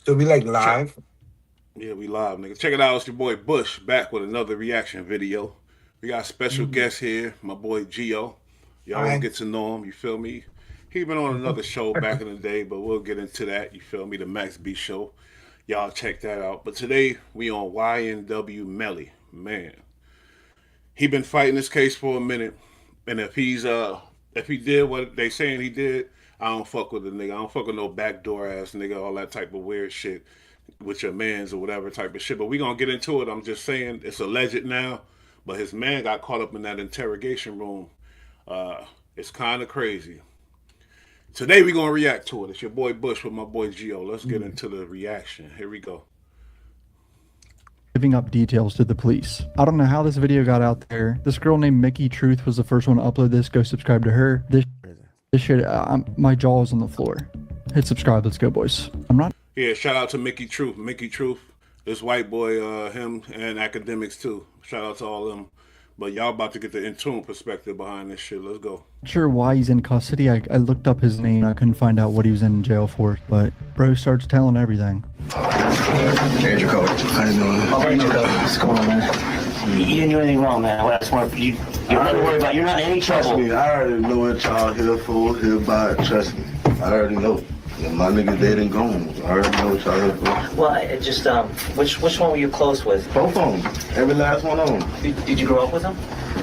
So we like Check. live. Yeah, we live, nigga. Check it out. It's your boy Bush back with another reaction video. We got a special Mm. guest here, my boy Gio. Y'all gonna Hi. get to know him. You feel me? He been on another show back in the day, but we'll get into that. You feel me? The Max B show. Y'all check that out. But today we on N W Melly. Man, he been fighting this case for a minute, and if he did what they saying he did, I don't fuck with the nigga. I don't fuck with no backdoor ass nigga, all that type of weird shit with your mans or whatever type of shit. But we gonna get into it. I'm just saying it's alleged now, but his man got caught up in that interrogation room. It's kind of crazy. Today we gonna react to it. It's your boy Bush with my boy Gio. Let's get Mm. into the reaction. Here we go. Giving up details to the police. I don't know how this video got out there. This girl named Mickey Truth was the first one to upload this. Go subscribe to her. This shit, my jaw is on the floor. Hit subscribe. Let's go, boys. I'm not. Yeah, shout out to Mickey Truth. Mickey Truth, this white boy, him and academics too. Shout out to all of them. But y'all about to get the in tune perspective behind this shit. Let's go. Sure why he's in custody. I looked up his name. I couldn't find out what he was in jail for, but bro starts telling everything. Andrew Cole. How you doing? Oh, Andrew Cole. What's going on, man? You didn't do anything wrong, man. I just want you. You're not to worry about. You're not in any Trust trouble. me, I already know what y'all here for, here by. Trust me. I already know. And my niggas dead and gone. I already know what y'all here for. Well, it just which one were you close with? Both of them. Every last one of them. Did you grow up with them?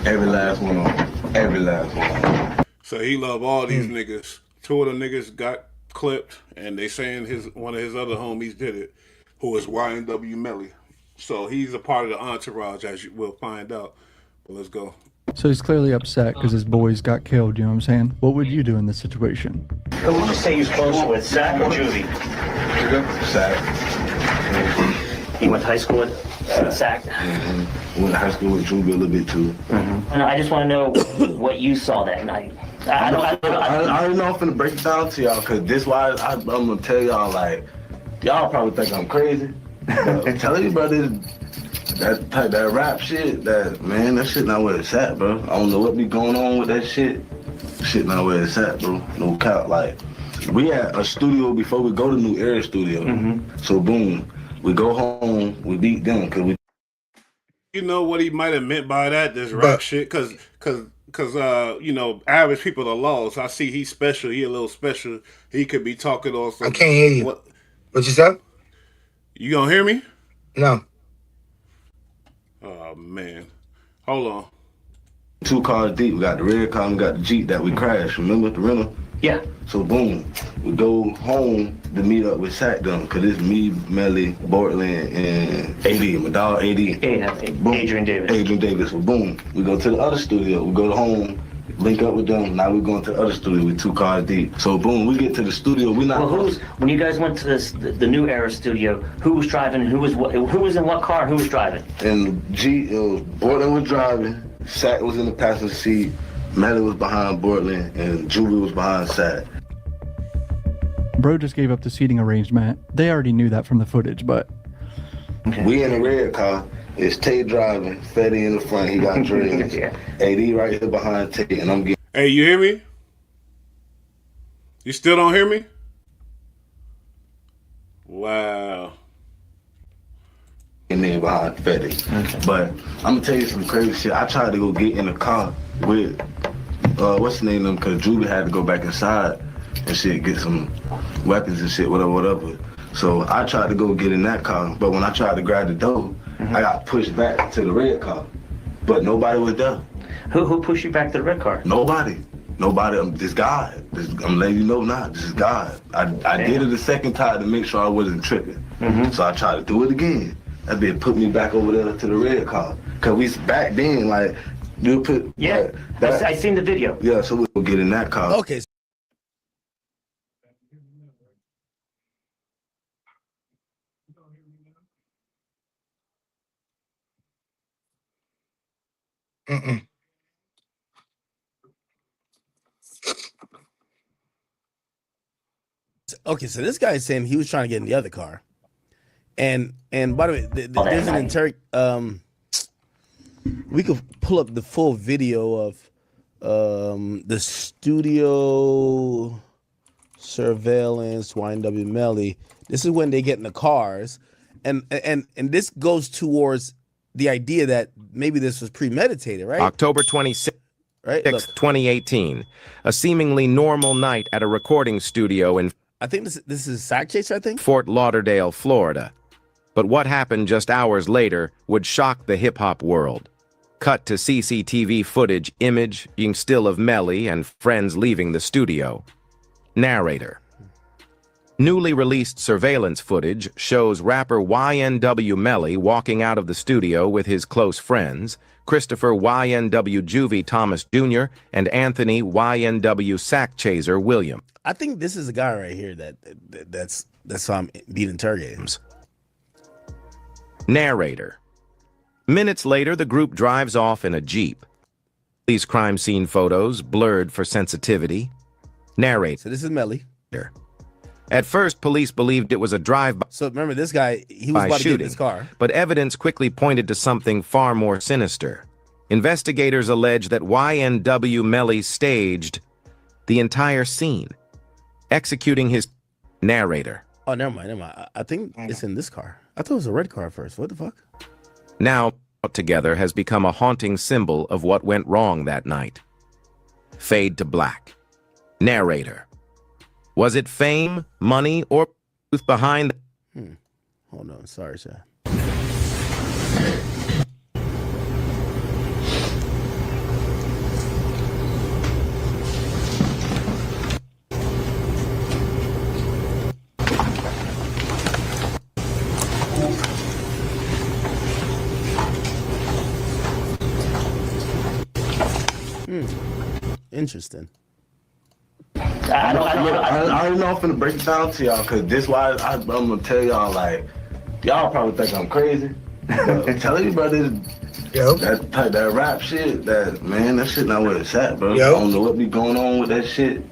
Every last one of them. Every last one of them. So he love all these niggas. Two of the niggas got clipped, and they saying one of his other homies did it, who is N W Melly. So he's a part of the entourage, as you will find out. But let's go. So he's clearly upset because his boys got killed. You know what I'm saying? What would you do in this situation? Who would you say you're close with, Zach or Juvie? Sad. You went to high school with Zach. Went to high school with Drew a little bit too. And I just want to know what you saw that night. I already know I'm finna break it down to y'all, cause this why I'm gonna tell y'all, like, y'all probably think I'm crazy. But I'm telling you, brother, that rap shit, that shit not where it's at, bro. I don't know what be going on with that shit. Shit not where it's at, bro. No cap. Like, we at a studio before we go to New Era Studio. So boom, we go home, we beat them, cause we. You know what he might have meant by that? This rap But shit, cause you know, average people are lost. I see he's special. He a little special. He could be talking on I some can't hear you. what? What you said? You gonna hear me? No. Oh man, hold on. 2 cars deep. We got the red car, and we got the Jeep that we crashed. Remember the rental? Yeah. So boom, we go home to meet up with Sack them, cause it's me, Melly, Bortland, and AD, my dog AD. Yeah, Boom. Adrian Davis. Adrian Davis. So boom, we go to the other studio. We go to home, link up with them. Now we going to the other studio with 2 cars deep. So boom, we get to the studio. We not. Well, when you guys went to the New Era studio? Who was driving? And who was in what car? And who was driving? And Bortland was driving. Sack was in the passenger seat. Melly was behind Bortland, and Julie was behind Sack. Bro just gave up the seating arrangement. They already knew that from the footage, but Okay. We in the red car. It's Tay driving, Fetty in the front. He got dreams. Yeah. AD right here behind Tay, and I'm getting Hey, you hear me? You still don't hear me? Wow. in there behind Fetty. Okay. But I'm gonna tell you some crazy shit. I tried to go get in the car with what's the name of them? Cause Julie had to go back inside and shit, get some weapons and shit, whatever. So I tried to go get in that car, but when I tried to grab the door, I got pushed back to the red car. But nobody was there. Who pushed you back to the red car? Nobody. This God. I'm letting you know now, this is God. I did it the second time to make sure I wasn't tripping. So I tried to do it again. That bitch put me back over there to the red car. Cause we back then, like, you put Yeah, I seen the video. yeah, so we'll get in that car. Okay. Mm-mm. Okay, so this guy is saying he was trying to get in the other car, and by the way, there's an we could pull up the full video of the studio surveillance, N W Melly. This is when they get in the cars, and this goes towards the idea that maybe this was premeditated, right? October 26th, Right? Look, 2018. A seemingly normal night at a recording studio in I think this is Sack Chase, I think. Fort Lauderdale, Florida. But what happened just hours later would shock the hip-hop world. Cut to CCTV footage imaging still of Melly and friends leaving the studio. Narrator. Newly released surveillance footage shows rapper YNW Melly walking out of the studio with his close friends, Christopher YNW Juvie Thomas Jr. and Anthony YNW Sack Chaser William. I think this is the guy right here that's being interrogated. Narrator. Minutes later, the group drives off in a Jeep. These crime scene photos blurred for sensitivity. Narrator. So this is Melly. At first, police believed it was a drive-by So remember, this guy, he was about to get in his car. but evidence quickly pointed to something far more sinister. Investigators allege that YNW Melly staged the entire scene, executing his narrator. Oh, never mind. I think it's in this car. I thought it was a red car at first. What the fuck? Now, together has become a haunting symbol of what went wrong that night. Fade to black. Narrator. Was it fame, money, or truth behind? Hold on. Sorry, sir. Interesting. I don't I don't know if I'm finna break it down to y'all, cause this why I'm gonna tell y'all, like, y'all probably think I'm crazy. But I'm telling you, brother, that rap shit, that shit not where it's at, bro. Yep. I don't know what be going on with that shit.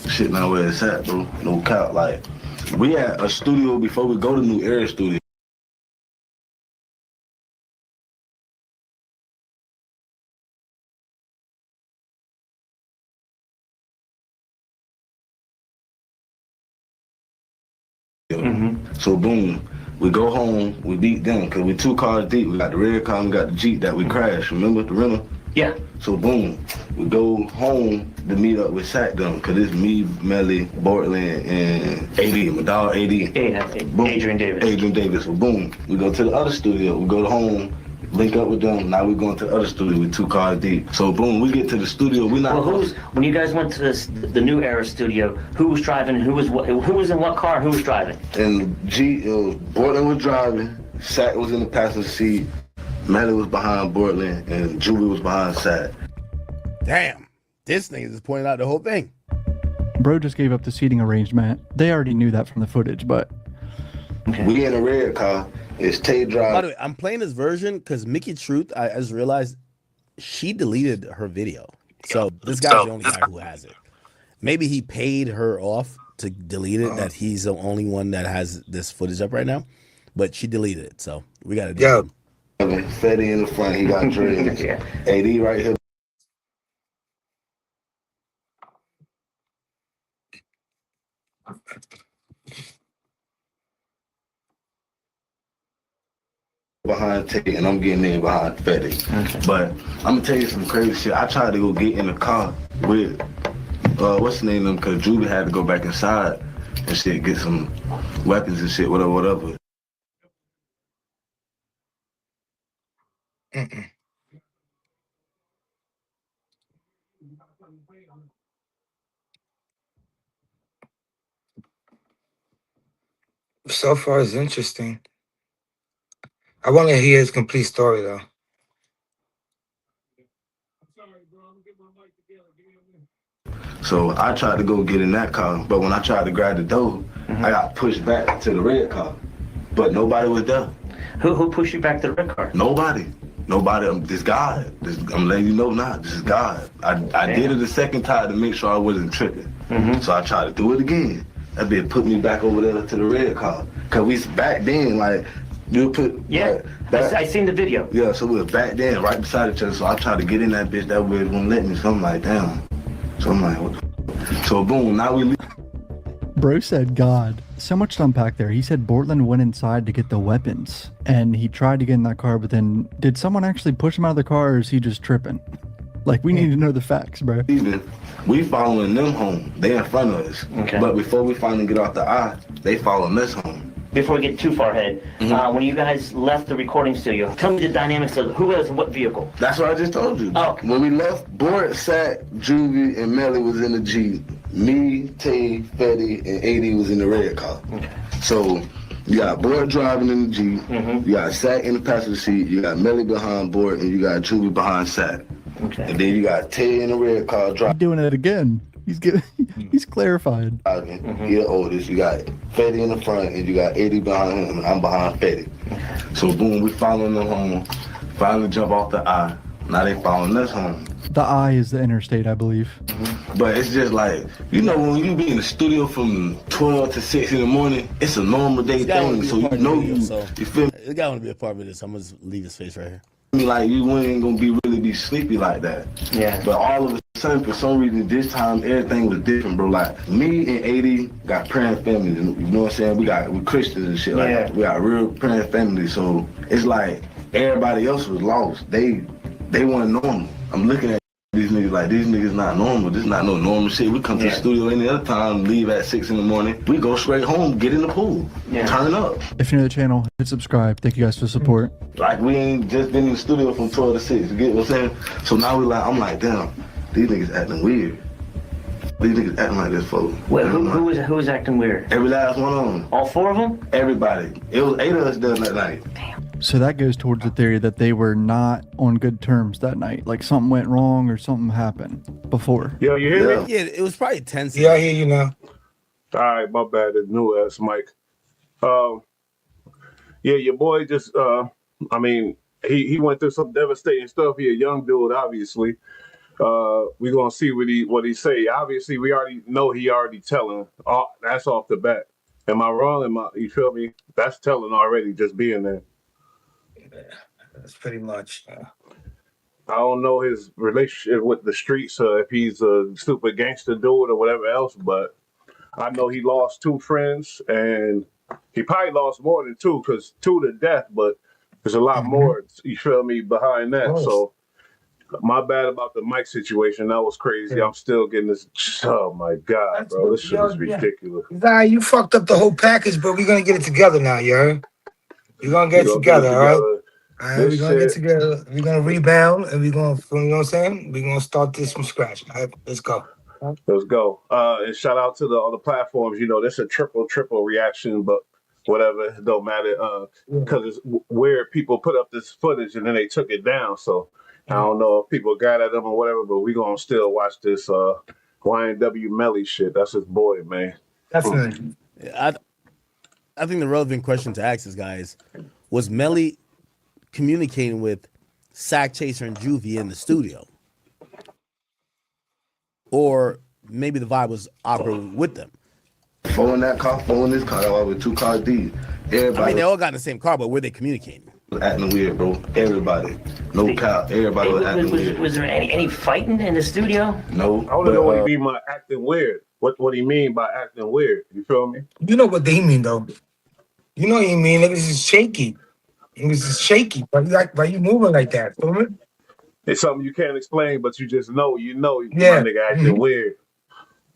Shit not where it's at, bro. No cap. Like, we at a studio before we go to New Era Studio. So boom, we go home, we beat them, cause we 2 cars deep. We got the red car, we got the Jeep that we crashed. Remember the rental? Yeah. So boom, we go home to meet up with Sack them, cause it's me, Melly, Bortland, and AD, my dog AD. Yeah, Boom. Adrian Davis. Adrian Davis. So boom, we go to the other studio. We go home, link up with them. Now we going to the other studio with 2 cars deep. So boom, we get to the studio. We not. Well, when you guys went to the New Era studio, who was driving? Who was in what car? Who was driving? And Bortland was driving. Sack was in the passenger seat. Melly was behind Bortland, and Julie was behind Sack. Damn. This nigga just pointed out the whole thing. Bro just gave up the seating arrangement. They already knew that from the footage, but We in a red car. It's Tay By driving. the way, I'm playing this version because Mickey Truth, I just realized she deleted her video. So this guy's the only guy who has it. Maybe he paid her off to delete it, that he's the only one that has this footage up right now. But she deleted it, so we got to do it. Fetty in the front, he got dreads. Yeah. AD right here. Behind Tay, and I'm getting in behind Fetty. Okay. But I'm gonna tell you some crazy shit. I tried to go get in the car with what's the name of them, because Julie had to go back inside and shit, get some weapons and shit, whatever. So far, it's interesting. I want to hear his complete story, though. So I tried to go get in that car, but when I tried to grab the door, I got pushed back to the red car. But nobody was there. Who pushed you back to the red car? Nobody. This God. I'm letting you know now, this is God. I did it the second time to make sure I wasn't tripping. So I tried to do it again. That bitch put me back over there to the red car. Cause we back then, like, you put I seen the video. Yeah, so we were back then, right beside each other. So I tried to get in that bitch, that bitch wouldn't let me. So I'm like, damn. So I'm like, what the f-? So boom, now we leave. Bro said God. So much to unpack there. He said Bortland went inside to get the weapons, and he tried to get in that car, but then did someone actually push him out of the car, or is he just tripping? Like, we need to know the facts, bro. We following them home. They in front of us. Okay. But before we finally get off the I, they following us home. Before we get too far ahead, when you guys left the recording studio, tell me the dynamics of who was in what vehicle. That's what I just told you. Oh. When we left, Bort, Sack, Juvie, and Melly was in the Jeep. Me, Tay, Fetty, and AD was in the red car. Okay. So you got Bort driving in the Jeep. You got Sack in the passenger seat. You got Melly behind Bort, and you got Juvie behind Sack. Okay. And then you got Tay in the red car He's driving. doing it again. He's clarifying. He the oldest. You got Fetty in the front, and you got 80 behind him, and I'm behind Fetty. So boom, we following them home. Finally jump off the I. Now they following us home. The I is the interstate, I believe. But it's just like, you know, when you be in the studio from 12 to 6 in the morning, it's a normal day thing. So you know you feel This guy want to be a part of this. I'm gonna leave his face right here. me, like you ain't gonna really be sleepy like that. Yeah. But all of a sudden, for some reason, this time everything was different, bro. Like me and 80 got praying families. You know what I'm saying? We Christians and shit like that. We got real praying families. So it's like everybody else was lost. They weren't normal. I'm looking at these niggas like, these niggas not normal. This is not no normal shit. We come to the studio any other time, leave at 6 in the morning. We go straight home, get in the pool, turn up. If you're new to the channel, hit subscribe. Thank you guys for the support. Like we ain't just been in the studio from 12 to 6. You get what I'm saying? So now I'm like, damn, these niggas acting weird. These niggas acting like this, folks. Wait, who was acting weird? Every last one of them. All 4 of them? Everybody. It was 8 of us there that night. So that goes towards the theory that they were not on good terms that night. Like something went wrong or something happened before. Yo, you hear me? Yeah, it was probably tense. Yeah, I hear you now. All right, my bad. It's new ass Mike. Yeah, your boy just. I mean, he went through some devastating stuff. He a young dude, obviously. We gonna see what he say. Obviously, we already know he already telling. That's off the bat. Am I wrong? You feel me? That's telling already. Just being there. That's pretty much. I don't know his relationship with the streets, if he's a stupid gangster dude or whatever else, but I know he lost 2 friends, and he probably lost more than 2, because 2 to death, but there's a lot more, you feel me, behind that. So my bad about the mic situation. That was crazy. I'm still getting this. Oh my God, bro. This shit is ridiculous. Nah, you fucked up the whole package, but we're gonna get it together now, you heard? We're gonna get it together, all right? All right, we're gonna get together. We're gonna rebound, and we're gonna, you know what I'm saying? We're gonna start this from scratch. All right, let's go. Let's go. And shout out to all the platforms. You know, this a triple reaction, but whatever, it don't matter. Because it's weird. People put up this footage and then they took it down. So I don't know if people got at them or whatever, but we gonna still watch this N W Melly shit. That's his boy, man. Definitely. I think the relevant question to ask this guy is, was Melly communicating with Sack Chaser and Juvie in the studio? Or maybe the vibe was operating with them. 4 in that car, 4 in this car, with 2 cars deep. Everybody. I mean, they all got in the same car, but were they communicating? was acting weird, bro. Everybody. No cap. Everybody was acting weird. Was there any fighting in the studio? No. I want to know what he mean by acting weird. What he mean by acting weird? You feel me? You know what they mean, though. You know what he mean. Niggas is shaky. Niggas is shaky. Why you moving like that? Feel me? It's something you can't explain, but you just know. You know, Yeah. my nigga acting weird.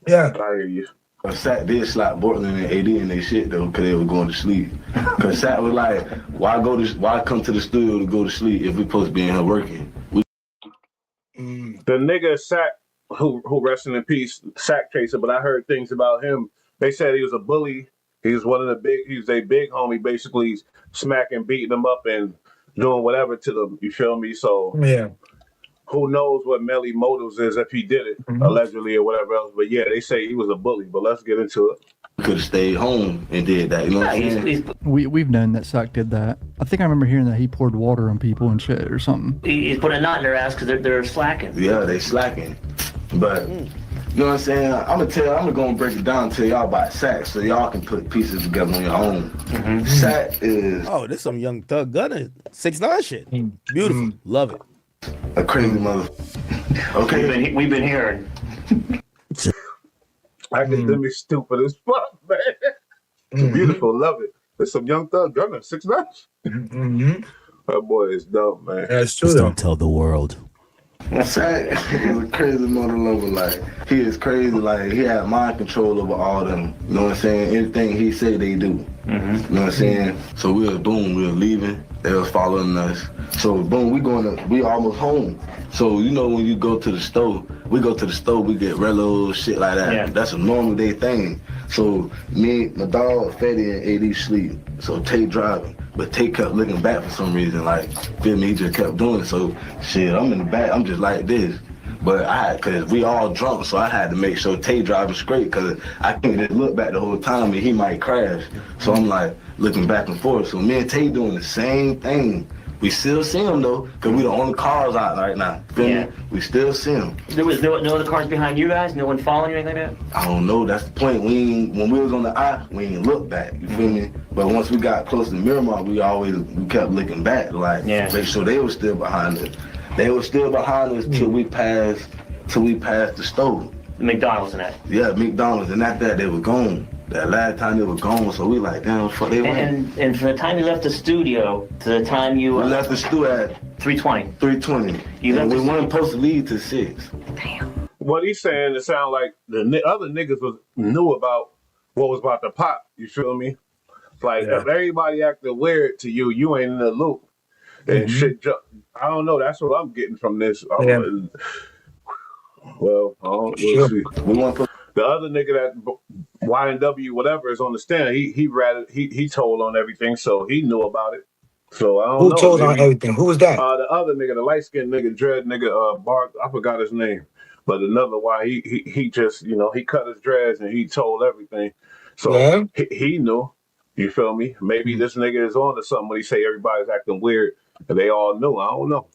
Yeah. I hear you. Sat did slap Portland and AD in their shit though, cause they were going to sleep. Cause Sat was like, why come to the studio to go to sleep if we supposed to be in here working? The nigga Sack, who resting in peace, Sack Chaser, but I heard things about him. They said he was a bully. He was he was a big homie, basically smacking, beating them up and doing whatever to them. You feel me? So Yeah. who knows what Melly motives is if he did it, allegedly or whatever else. But yeah, they say he was a bully, but let's get into it. Could have stayed home and did that, you know what I'm saying? We've known that Sack did that. I think I remember hearing that he poured water on people and shit or something. He's put a knot in their ass because they're slacking. Yeah, they slacking. But you know what I'm saying? I'm gonna go and break it down to y'all about Sack so y'all can put pieces together on your own. Sack is this some young thug gunner, 6ix9ine shit. Beautiful, love it. a crazy mother. Okay. We've been hearing. Academic stupid as fuck, man. It's beautiful, love it. There's some young thug gunner, 6'9". That boy is dumb, man. That's true. Just don't tell the world. He's a crazy mother lover. Like, he is crazy. Like, he had mind control over all them. You know what I'm saying? Anything he say, they do. You know what I'm saying? So we were leaving. They was following us. So boom, we almost home. So you know when you go to the store, we get Rello, shit like that. Yeah. That's a normal day thing. So me, my dog, Fetty, and AD sleep. So Tay driving. But Tay kept looking back for some reason, like, feel me, he just kept doing it. So, shit, I'm in the back, I'm just like this. But cause we all drunk, so I had to make sure Tay driving straight, cause I couldn't just look back the whole time and he might crash. So I'm like, looking back and forth. So me and Tay doing the same thing. We still see him though, cause we the only cars out right now. Feel me? We still see him. There was no other cars behind you guys? No one following you, anything like that? I don't know, that's the point. When we was on the eye, we ain't look back, you feel me? But once we got close to Miramar, we kept looking back, like, make sure they were still behind us. They were still behind us till we passed the store. The McDonald's and that. Yeah, McDonald's, and after that they were gone. That last time they were gone, so we like, damn, fuck, they went. And from the time you left the studio to the time you... We left the studio at 3:20. 3:20. And we weren't supposed to leave till 6. Damn. What he's saying, it sounds like the other niggas knew about what was about to pop. You feel me? Like, if everybody acting weird to you, you ain't in the loop. And shit, I don't know. That's what I'm getting from this. Well, we'll see. The other nigga that YNW whatever is on the stand. He told on everything, so he knew about it. So I don't know. Who told on everything? Who was that? The other nigga, the light skinned nigga, dread nigga, Bart. I forgot his name, but another why he just he cut his dreads and he told everything. So he knew. You feel me? Maybe this nigga is on to something when he say everybody's acting weird and they all knew. I don't know.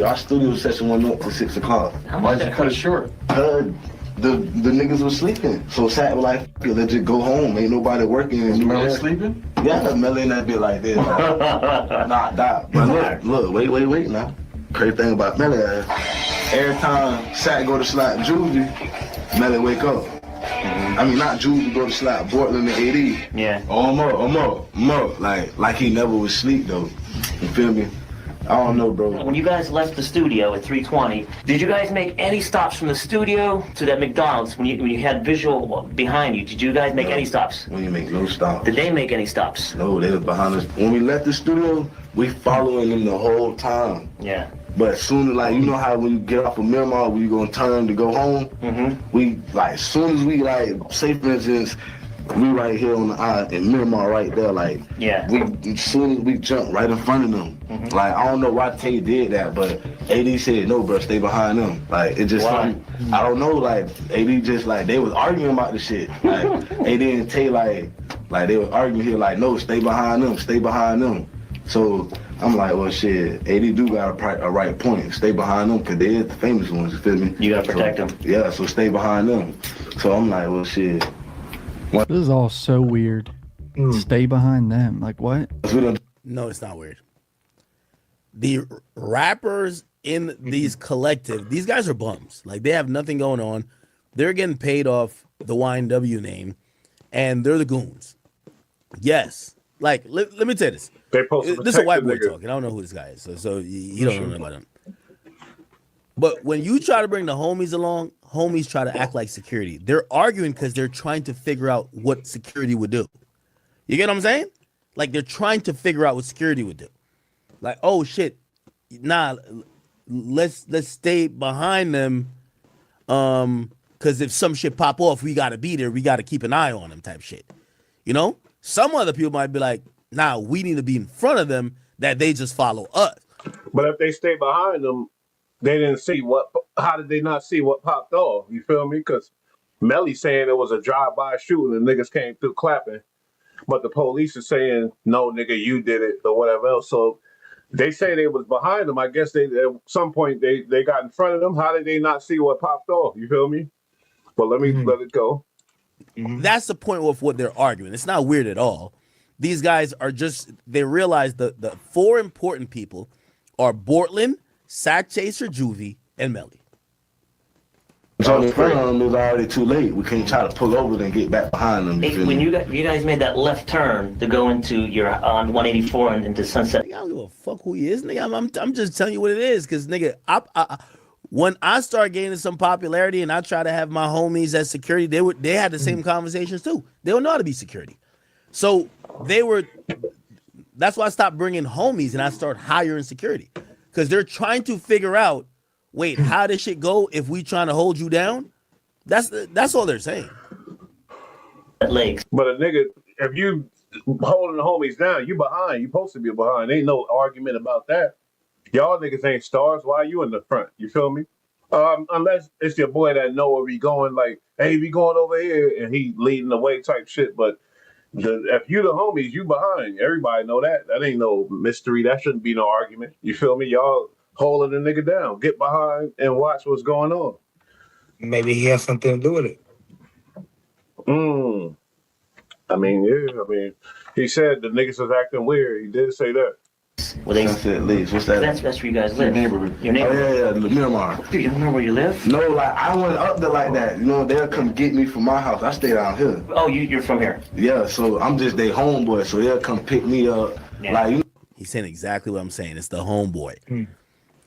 Our studio session went up to 6 o'clock. Why did you cut it short? The niggas was sleeping. So Sat was like, let's just go home. Ain't nobody working. And Melly sleeping? Yeah, Melly and that be like this. Knocked out. But look, wait now. Crazy thing about Melly, every time Sat go to slap Juvie, Melly wake up. I mean, not Juvie go to slap Portland and AD. Yeah. Oh, more. Like he never was asleep though. You feel me? I don't know, bro. When you guys left the studio at 3:20, did you guys make any stops from the studio to that McDonald's when you had visual behind you? Did you guys make any stops? We didn't make no stops. Did they make any stops? No, they was behind us. When we left the studio, we following them the whole time. Yeah. But as soon as, like, you know how when you get off of Miramar, when you gonna turn to go home, we, like, as soon as we, like, say for instance, we right here on the eye and Miramar right there, like, as soon as we jump right in front of them. Like, I don't know why Tay did that, but AD said, no, bro, stay behind them. Like, it just, I don't know, like, AD just, like, they was arguing about the shit. Like, AD and Tay, like, they was arguing here, like, no, stay behind them. So, I'm like, well, shit, AD do got a right point. Stay behind them, because they is the famous ones, you feel me? You gotta protect them. Yeah, so stay behind them. So, I'm like, well, shit. This is all so weird. Stay behind them. Like, what? No, it's not weird. The rappers in these collective, these guys are bums. Like, they have nothing going on. They're getting paid off the YNW name, and they're the goons. Yes. Like, let me tell you this. This is a white boy talking. I don't know who this guy is, so you don't know about him. But when you try to bring the homies along, homies try to act like security. They're arguing because they're trying to figure out what security would do. You get what I'm saying? Like, they're trying to figure out what security would do. Like, oh shit, nah, let's stay behind them, because if some shit pop off, we gotta be there. We gotta keep an eye on them, type shit. You know? Some other people might be like, nah, we need to be in front of them, that they just follow us. But if they stay behind them, they didn't see how did they not see what popped off? You feel me? Because Melly saying it was a drive-by shooting and niggas came through clapping. But the police is saying, no, nigga, you did it or whatever else. So they say they was behind them. I guess they at some point they got in front of them. How did they not see what popped off? You feel me? But let it go. That's the point of what they're arguing. It's not weird at all. These guys are just, they realize the four important people are Bortland, Sack Chaser, Juvie, and Melly. on in front of them, it was already too late. We can't try to pull over and get back behind them. When you guys made that left turn to go into your on 184 and into Sunset. I don't give a fuck who he is, nigga. I'm just telling you what it is, cause nigga, when I start gaining some popularity and I try to have my homies as security, they had the same conversations too. They don't know how to be security, so that's why I stopped bringing homies and I start hiring security, because they're trying to figure out, wait, how this shit go if we trying to hold you down? That's all they're saying. Legs. But a nigga, if you holding the homies down, you behind. You supposed to be behind. Ain't no argument about that. Y'all niggas ain't stars. Why are you in the front? You feel me? Unless it's your boy that know where we going, like, hey, we going over here, and he leading the way type shit. But if you the homies, you behind. Everybody know that. That ain't no mystery. That shouldn't be no argument. You feel me? Y'all holding the nigga down. Get behind and watch what's going on. Maybe he has something to do with it. I mean, he said the niggas was acting weird. He did say that. Well, they Sunset Lakes. What's that? that's where you guys live. Your neighborhood. Oh, yeah, Miramar. Dude, you don't remember where you live? No, like, I went up there like that. You know, they'll come get me from my house. I stay down here. Oh, you're from here. Yeah, so I'm just their homeboy, so they'll come pick me up. Yeah. Like, you know, He's saying exactly what I'm saying. It's the homeboy.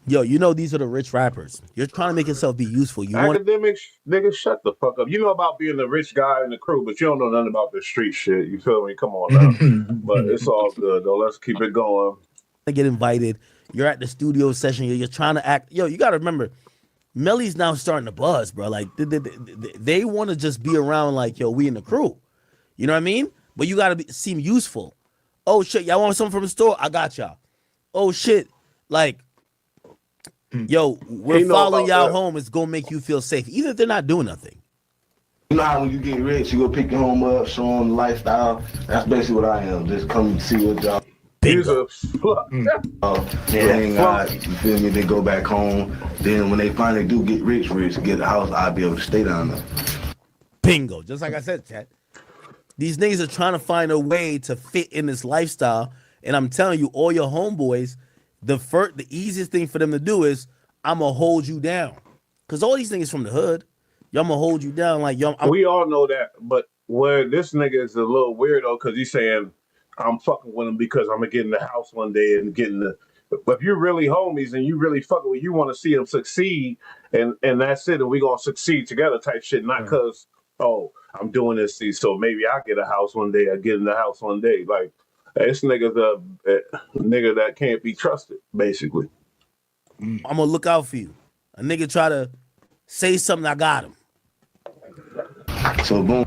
Yo, you know these are the rich rappers. You're trying to make yourself be useful. You want Academics, niggas, shut the fuck up. You know about being the rich guy in the crew, but you don't know nothing about the street shit. You feel me? Come on now. But it's all good though. Let's keep it going. to get invited. You're at the studio session. You're trying to act. Yo, you got to remember, Melly's now starting to buzz, bro. Like they want to just be around. Like, yo, we in the crew. You know what I mean? But you got to seem useful. Oh shit, y'all want something from the store? I got y'all. Oh shit, like, yo, we're following y'all home. It's gonna make you feel safe, even if they're not doing nothing. You know how when you get rich, you go pick your home up, show them the lifestyle. That's basically what I am. Just come see what y'all. Bingo. Hang out, you feel me? They go back home. Then when they finally do get rich, get a house, I'll be able to stay down there. Bingo. Just like I said, chat. These niggas are trying to find a way to fit in this lifestyle. And I'm telling you, all your homeboys, the easiest thing for them to do is, I'm going to hold you down. Because all these niggas from the hood, y'all going to hold you down. Like, yo, we all know that. But where this nigga is a little weirdo, because he's saying, I'm fucking with him because I'm going to get in the house one day and get in the... But if you're really homies and you really fucking with, you want to see him succeed, and that's it, and we going to succeed together type shit, not because, oh, I'm doing this, so maybe I get a house one day, I get in the house one day. Like, this nigga's a nigga that can't be trusted, basically. I'm going to look out for you. A nigga try to say something, I got him. So, boom.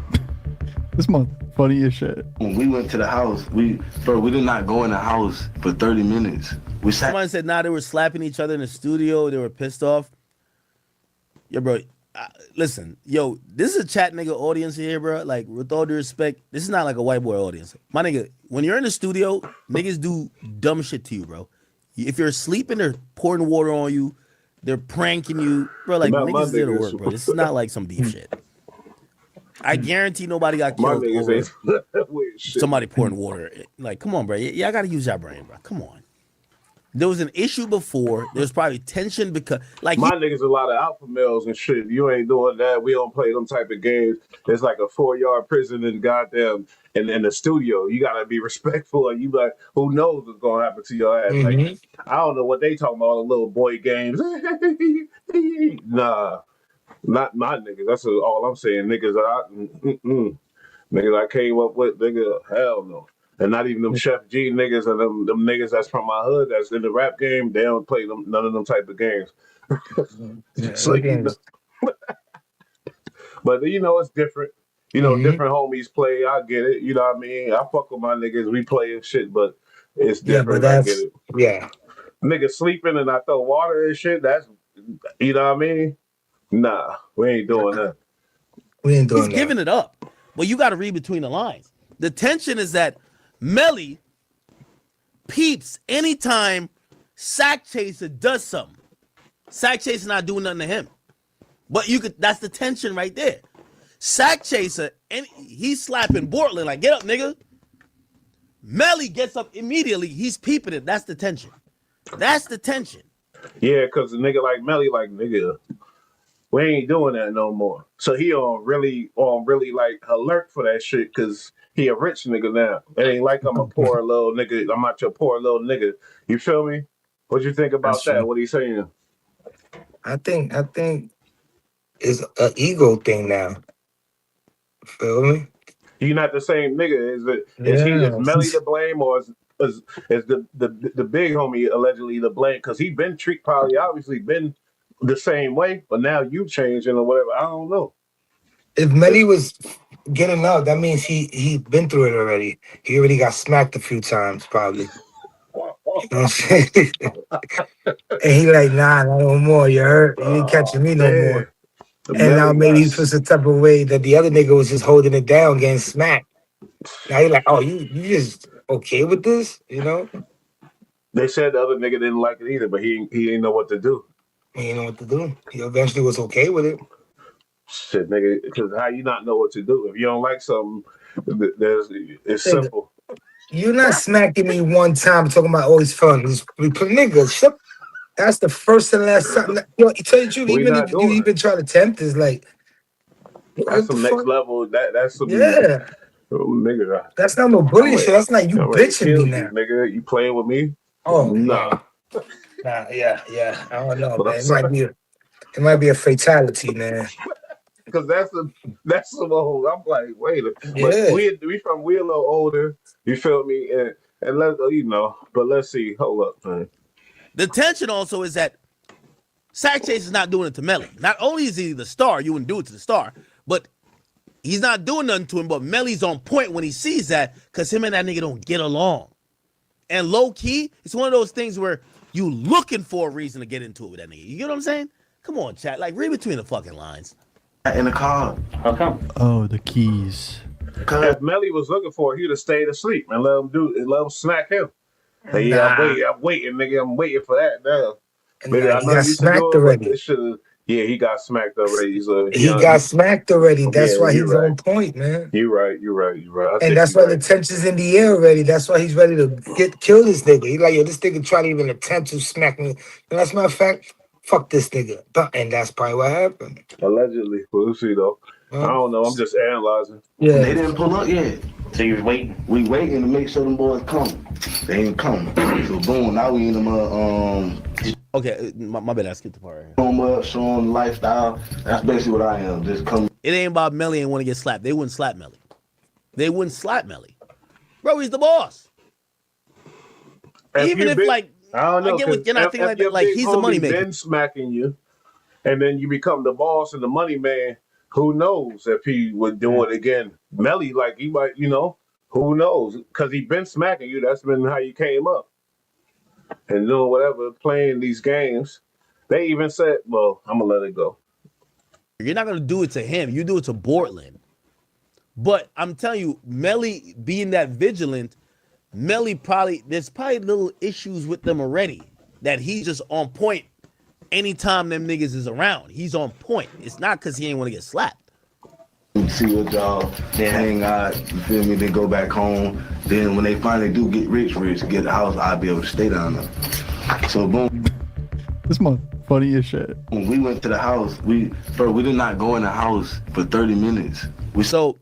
This month, funny as shit. When we went to the house, we did not go in the house for 30 minutes. We sat. Somebody said, they were slapping each other in the studio. They were pissed off. Yo, bro, listen, yo, this is a chat nigga audience here, bro. Like, with all due respect, this is not like a white boy audience. My nigga, when you're in the studio, niggas do dumb shit to you, bro. If you're sleeping, they're pouring water on you. They're pranking you. Bro, like, niggas did the work, bro. This is not like some beef shit. I guarantee nobody got killed over somebody pouring water. Like, come on, bro. Yeah, I got to use that brain, bro. Come on. There was an issue before. There's probably tension because, like, my niggas a lot of alpha males and shit. You ain't doing that. We don't play them type of games. It's like a 4-yard prison in goddamn in the studio. You gotta be respectful. And you like, who knows what's gonna happen to your ass? Like, I don't know what they talking about. All the little boy games. Nah, not my niggas. That's all I'm saying. Niggas, niggas I came up with. Nigga, hell no. And not even them Chef G niggas and them niggas that's from my hood that's in the rap game, they don't play none of them type of games. So, you know. But you know, it's different. You know, different homies play. I get it. You know what I mean? I fuck with my niggas. We play and shit, but it's different. Yeah, but I get it. Yeah. Niggas sleeping and I throw water and shit. That's, you know what I mean? Nah, we ain't doing that. We ain't doing he's that. giving it up. But you got to read between the lines. The tension is that Melly peeps anytime Sack Chaser does something. Sack Chaser not doing nothing to him. But that's the tension right there. Sack Chaser, and he's slapping Bortland like, get up, nigga. Melly gets up immediately. He's peeping it. That's the tension. That's the tension. Yeah, because a nigga like Melly, like, nigga, we ain't doing that no more. So he on really like alert for that shit because he a rich nigga now. It ain't like I'm a poor little nigga. I'm not your poor little nigga. You feel me? What you think about that? What he saying? I think it's an ego thing now. Feel me? You not the same nigga. Is Yeah. Melly to blame or is the big homie allegedly to blame? Because he been probably obviously been the same way, but now you changing or whatever. I don't know. If Melly was getting out, that means he been through it already. He already got smacked a few times, probably. You know what I'm saying? And he like, nah, no more. You hurt. You ain't catching me no more. And now maybe he feels the type of way that the other nigga was just holding it down, getting smacked. Now you're like, oh, you just okay with this, you know? They said the other nigga didn't like it either, but he didn't know what to do. He didn't know what to do. He eventually was okay with it. Shit, nigga, because how you not know what to do? If you don't like something, it's simple. You're not smacking me one time talking about always fun. Nigga, shut. That's the first and last time. Yo, tell you the truth, even if you even try to tempt, is like that's some next level. That's some nigga. That's not no bully shit. That's like you bitching me now, nigga. You playing with me? Oh nah. Yeah. I don't know, man. It might be a fatality, man. Because that's some old. I'm like, wait, but we a little older. You feel me? And but let's see. Hold up, man. The tension also is that Sack Chase is not doing it to Melly. Not only is he the star, you wouldn't do it to the star, but he's not doing nothing to him. But Melly's on point when he sees that because him and that nigga don't get along. And low key, it's one of those things where you looking for a reason to get into it with that nigga. You get what I'm saying? Come on, chat. Like, read between the fucking lines. In the car. How come? Oh, the keys. If Melly was looking for it, he'd have stayed asleep and let him smack him. Like, I'm waiting, nigga. I'm waiting for that now. Maybe he got smacked already. He got smacked already. He got smacked already. That's why he's on point, man. You're right. And that's why the tension's in the air already. That's why he's ready to kill this nigga. He's like, yo, this nigga try to even attempt to smack me. And as a matter of fact, fuck this nigga. And that's probably what happened. Allegedly. We'll see, though. I don't know. I'm just analyzing. Yeah. They didn't pull up yet. So you're waiting? We waiting to make sure them boys come. They ain't coming. So boom, now we in them Okay, my bad. I skipped the part right here. Showing lifestyle. That's basically what I am. Just come. It ain't about Melly and want to get slapped. They wouldn't slap Melly. Bro, he's the boss. Even if like I don't know. I get what you're not thinking like that. Like he's the money maker. Then smacking you, and then you become the boss and the money man. Who knows if he would do it again? Melly, like he might, who knows? Because he been smacking you. That's been how you came up. And doing whatever, playing these games. They even said, well, I'm going to let it go. You're not going to do it to him. You do it to Bortland. But I'm telling you, Melly being that vigilant, there's probably little issues with them already. That he's just on point. Anytime them niggas is around, he's on point. It's not because he ain't want to get slapped. See what y'all hang out, you feel me? Then go back home. Then when they finally do get rich, get a house, I'll be able to stay down there. So boom. This my funny as shit. When we went to the house, we did not go in the house for 30 minutes. So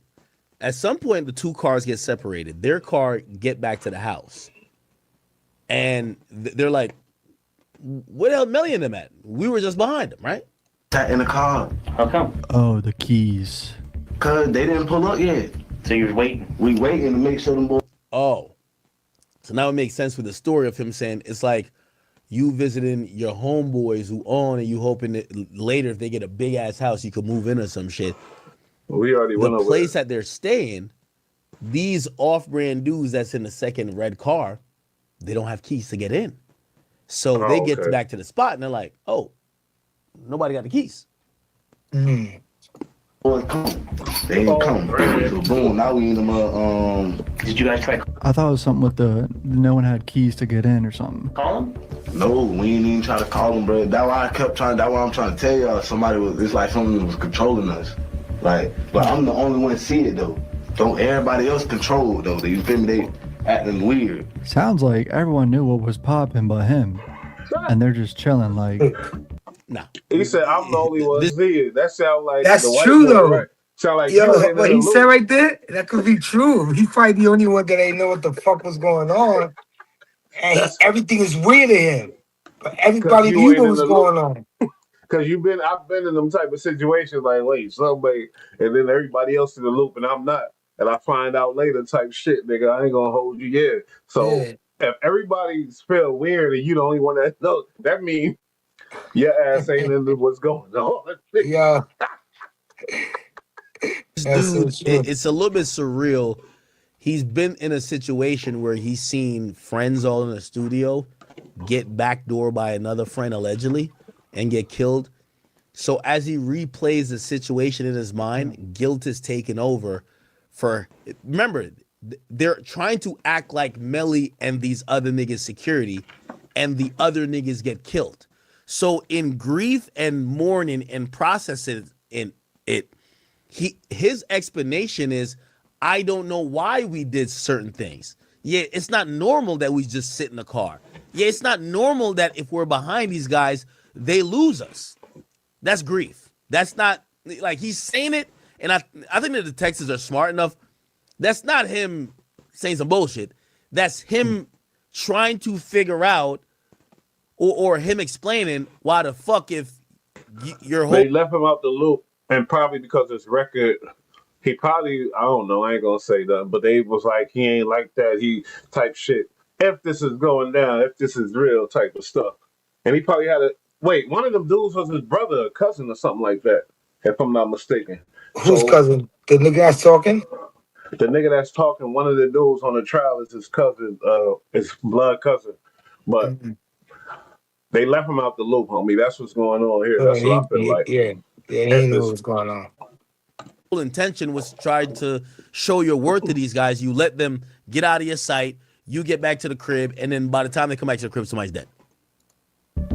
at some point, the two cars get separated. Their car get back to the house. And they're like, where the hell Melly and them at? We were just behind them, right? Sat in the car. How come? Oh, the keys. Cause they didn't pull up yet. So you're waiting? We waiting to make sure them boys. Oh. So now it makes sense with the story of him saying it's like you visiting your homeboys who own and you hoping that later if they get a big ass house you could move in or some shit. Well, we already went over the place that they're staying, these off-brand dudes that's in the second red car, they don't have keys to get in. So they get back to the spot and they're like, oh, nobody got the keys. Mm. Boys come. They ain't come. So boom, now we in them Did you guys try? I thought it was something with no one had keys to get in or something. Call them? No, we ain't even try to call them, bro. That's why I'm trying to tell y'all it's like something was controlling us. Like, but I'm the only one to see it though. Don't everybody else control it though. You feel me? They acting weird. Sounds like everyone knew what was popping but him. And they're just chilling like Nah. He said, "I'm the only one This seeing." That sound like the That's white true boy, right? though. Sound like you Yo, ain't in what the he said loop right there, that could be true. He's probably the only one that ain't know what the fuck was going on. And that's everything is weird to him. But because everybody you knew ain't what in was the loop. going on. Because I've been in them type of situations like, wait, somebody, and then everybody else in the loop, and I'm not, and I find out later type shit, nigga. I ain't gonna hold you, yeah. So Yeah. if everybody's feel weird and you the only one that knows, that means your ass ain't into what's going on. Yo, that's so dude, true. it's a little bit surreal. He's been in a situation where he's seen friends all in the studio get backdoored by another friend allegedly and get killed. So as he replays the situation in his mind, guilt is taken over for, remember, they're trying to act like Melly and these other niggas security, and the other niggas get killed. So in grief and mourning and processing in it, his explanation is, I don't know why we did certain things. Yeah, it's not normal that we just sit in the car. Yeah, it's not normal that if we're behind these guys, they lose us. That's grief. That's not like he's saying it, and I think the detectives are smart enough. That's not him saying some bullshit. That's him trying to figure out, or him explaining why the fuck if your whole They left him out the loop, and probably because his record, he probably, I don't know, I ain't gonna say that, but they was like, he ain't like that, he type shit. If this is going down, if this is real type of stuff. And he probably had wait, one of them dudes was his brother or cousin or something like that, if I'm not mistaken. Whose So cousin? The nigga that's talking? the nigga that's talking, one of the dudes on the trial is his cousin, his blood cousin. But Mhm. they left him out the loop, homie. That's what's going on here. That's what I feel like. Yeah, he If knew what it's was going on. intention was trying to show your worth to these guys. You let them get out of your sight. You get back to the crib, and then by the time they come back to the crib, somebody's dead.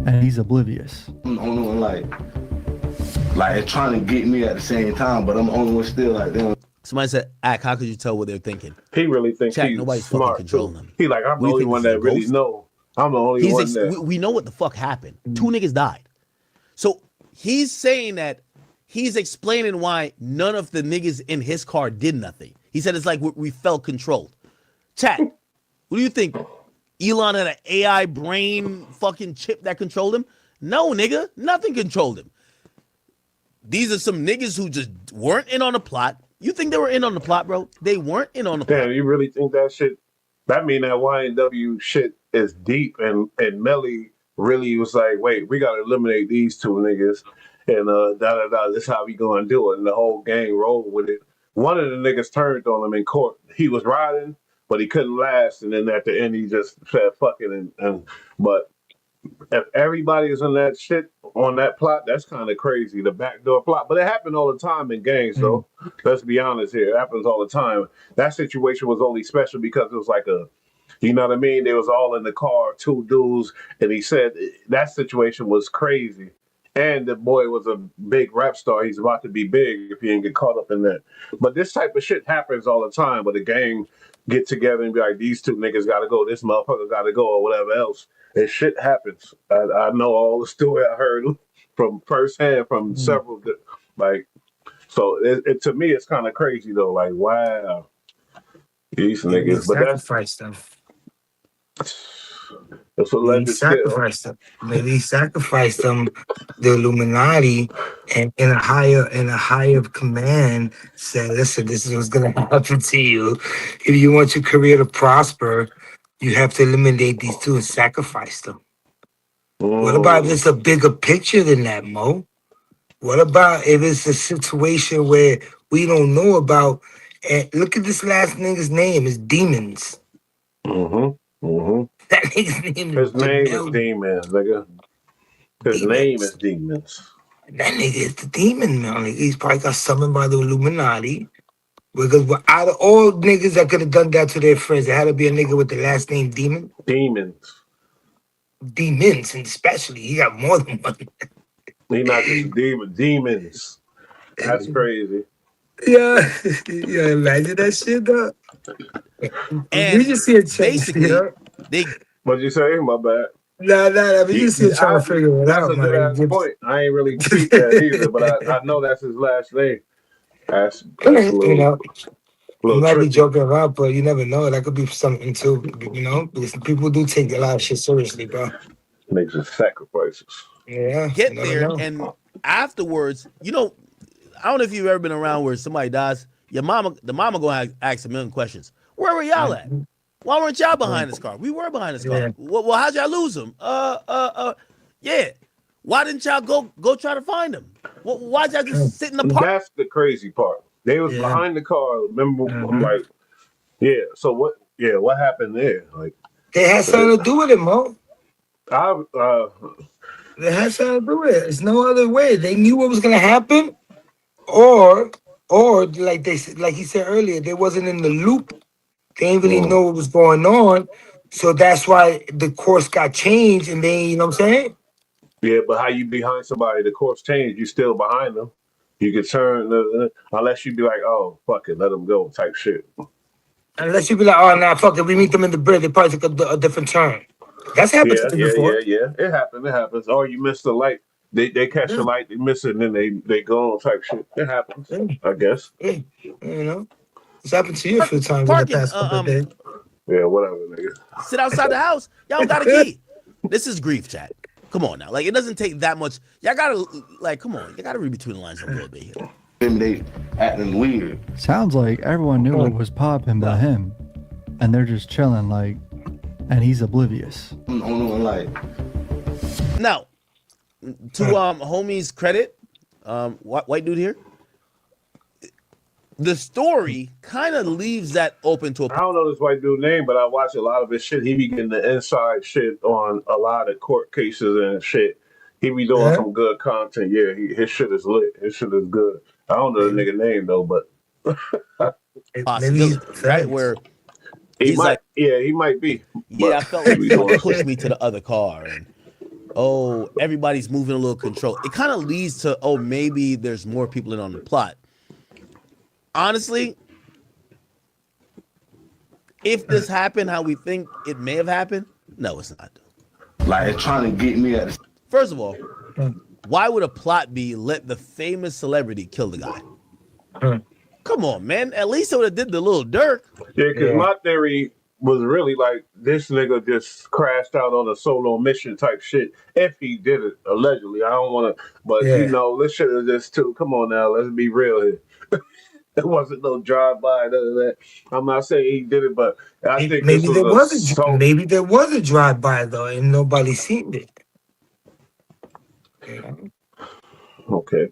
And he's oblivious. I'm the only one like it's trying to get me at the same time, but I'm the only one still like them. Somebody said, "Ack, how could you tell what they're thinking?" he really thinks Chat, he's nobody's fucking smart controlling too. him. He like, I'm What the do you only think, one this is a that really ghost? know. I'm the only one that We know what the fuck happened. Two niggas died. So he's saying that he's explaining why none of the niggas in his car did nothing. He said it's like we felt controlled. Chat, what do you think? Elon had an AI brain fucking chip that controlled him? No, nigga, nothing controlled him. These are some niggas who just weren't in on the plot. You think they were in on the plot, bro? They weren't in on the plot. damn, you really think that shit? That mean that YNW shit is deep, and Melly really was like, wait, we gotta eliminate these two niggas, and da da da. This how we gonna do it, and the whole gang rolled with it. One of the niggas turned on him in court. He was riding, but he couldn't last, and then at the end he just said fuck it, and but if everybody is in that shit on that plot, that's kind of crazy. The backdoor plot, but it happened all the time in gangs. Though, let's be honest here, it happens all the time. That situation was only special because it was like a, you know what I mean? They was all in the car, two dudes, and he said that situation was crazy. And the boy was a big rap star. He's about to be big if he didn't get caught up in that. But this type of shit happens all the time. But the gang get together and be like, these two niggas got to go. This motherfucker got to go, or whatever else. And shit happens. I know all the story I heard from firsthand from several. Like, so to me, it's kind of crazy though. Like, wow, these Yeah, he niggas. But sacrificed them. that's a He legend still. sacrificed them. Maybe he sacrificed them. The Illuminati and in a higher command said, "Listen, this is what's gonna happen to you. If you want your career to prosper, you have to eliminate these two and sacrifice them." What about if it's a bigger picture than that, Mo? What about if it's a situation where we don't know about? And look at this last nigga's name. It's Demons. That nigga's name His is name is Jamel Demons, nigga. His name is Demons. Demons. That nigga is the demon, man. He's probably got summoned by the Illuminati. Because out of all niggas that could have done that to their friends, it had to be a nigga with the last name Demon. Demons. Demons, and especially. He got more than one. He not just a demon. Demons. That's crazy. Yeah. Yeah, imagine that shit, though. And You just see a change, basically, you know? they What'd you say? My bad. Nah. But you still trying to figure it That's out, a good man. ass point. I ain't really peeped that either, but I know that's his last name. That's a You know, you little might be trippy. joking around, but you never know. That could be something too, you know, because people do take a lot of shit seriously, bro. Makes his sacrifices. Yeah, you Get never there, know. and afterwards, I don't know if you've ever been around where somebody dies. The mama gonna ask a million questions. Where were y'all at? Why weren't y'all behind this car? We were behind this car. Yeah. Well, how'd y'all lose him? Yeah. Why didn't y'all go try to find him? Why'd y'all just sit in the park? That's the crazy part. They was Yeah. behind the car. Remember, I'm like, yeah. So what? Yeah, what happened there? Like, They had something to do with it, Mo. I They had something to do with it. There's no other way. They knew what was gonna happen, or like like he said earlier, they wasn't in the loop. They didn't really know what was going on, so that's why the course got changed. And then, you know what I'm saying? yeah, but how you behind somebody? The course changed. You still behind them. You can turn unless you be like, oh fuck it, let them go type shit. Unless you be like, oh, nah, fuck it, we meet them in the bridge. They probably took a different turn. That's happened to me before. Yeah. It happens. Or you miss the light. They catch the light, they miss it, and then they go on type shit. It happens, I guess. Yeah. You know, it's happened to you a few times in the Parking, past couple of days. Yeah, whatever, nigga. Sit outside the house. Y'all don't got a key. This is grief, chat. Come on now. Like, it doesn't take that much. Y'all gotta, like, come on. You gotta read between the lines a little bit here. They acting weird. Sounds like everyone knew it was popping by him, and they're just chilling, like, and he's oblivious. I'm the only one like. Now, to homie's credit, white dude here, the story kind of leaves that open to a. I don't know this white dude name, but I watch a lot of his shit. He be getting the inside shit on a lot of court cases and shit. He be doing some good content. Yeah, his shit is lit. His shit is good. I don't know the nigga name though, but Possibility, right? Where he might be. Yeah, I felt like someone pushed me to the other car, and everybody's moving a little control. It kind of leads to maybe there's more people in on the plot. Honestly, if this happened how we think it may have happened, no, it's not. Like, it's trying to get me at the. First of all, why would a plot be let the famous celebrity kill the guy? Come on, man. At least it would have did the little Dirk. Yeah, because my theory was really like this nigga just crashed out on a solo mission type shit. If he did it, allegedly. I don't want to, but this shit is just too. Come on now, let's be real here. There wasn't no drive-by, none of that. I'm not saying he did it, but I think maybe there was a drive-by though, and nobody seen it. Okay.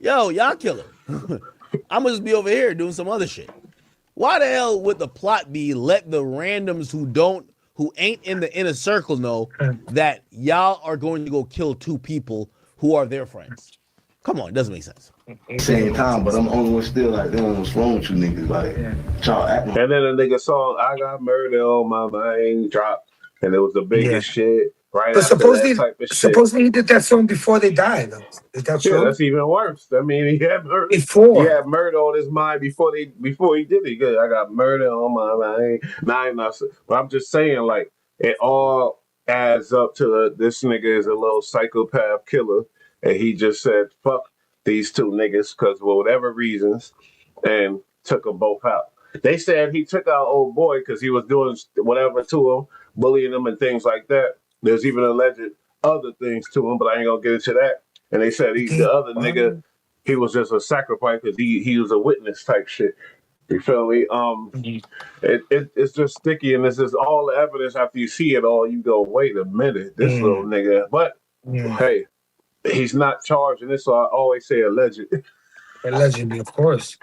Yo, y'all killer. I'm gonna just be over here doing some other shit. Why the hell would the plot be let the randoms who ain't in the inner circle know that y'all are going to go kill two people who are their friends? Come on, it doesn't make sense. Same time, but I'm the only one still like, damn, what's wrong with you niggas? Like, y'all acting. And then a nigga song, I got murder on my mind, dropped, and it was the biggest shit. Right, but supposedly he did that song before they died, though. Is that true? Yeah, that's even worse. I mean, he had murder on his mind before he did it. Good, I got murder on my mind. But I'm just saying, like, it all adds up to this nigga is a little psychopath killer, and he just said fuck these two niggas because for whatever reasons, and took them both out. They said he took out old boy because he was doing whatever to him, bullying him and things like that. There's even alleged other things to him, but I ain't gonna get into that. And they said the other nigga, he was just a sacrifice because he was a witness type shit. You feel me? It's just sticky, and this is all the evidence. After you see it all, you go, wait a minute, this little nigga. But hey, he's not charged in this, so I always say alleged. Allegedly, of course.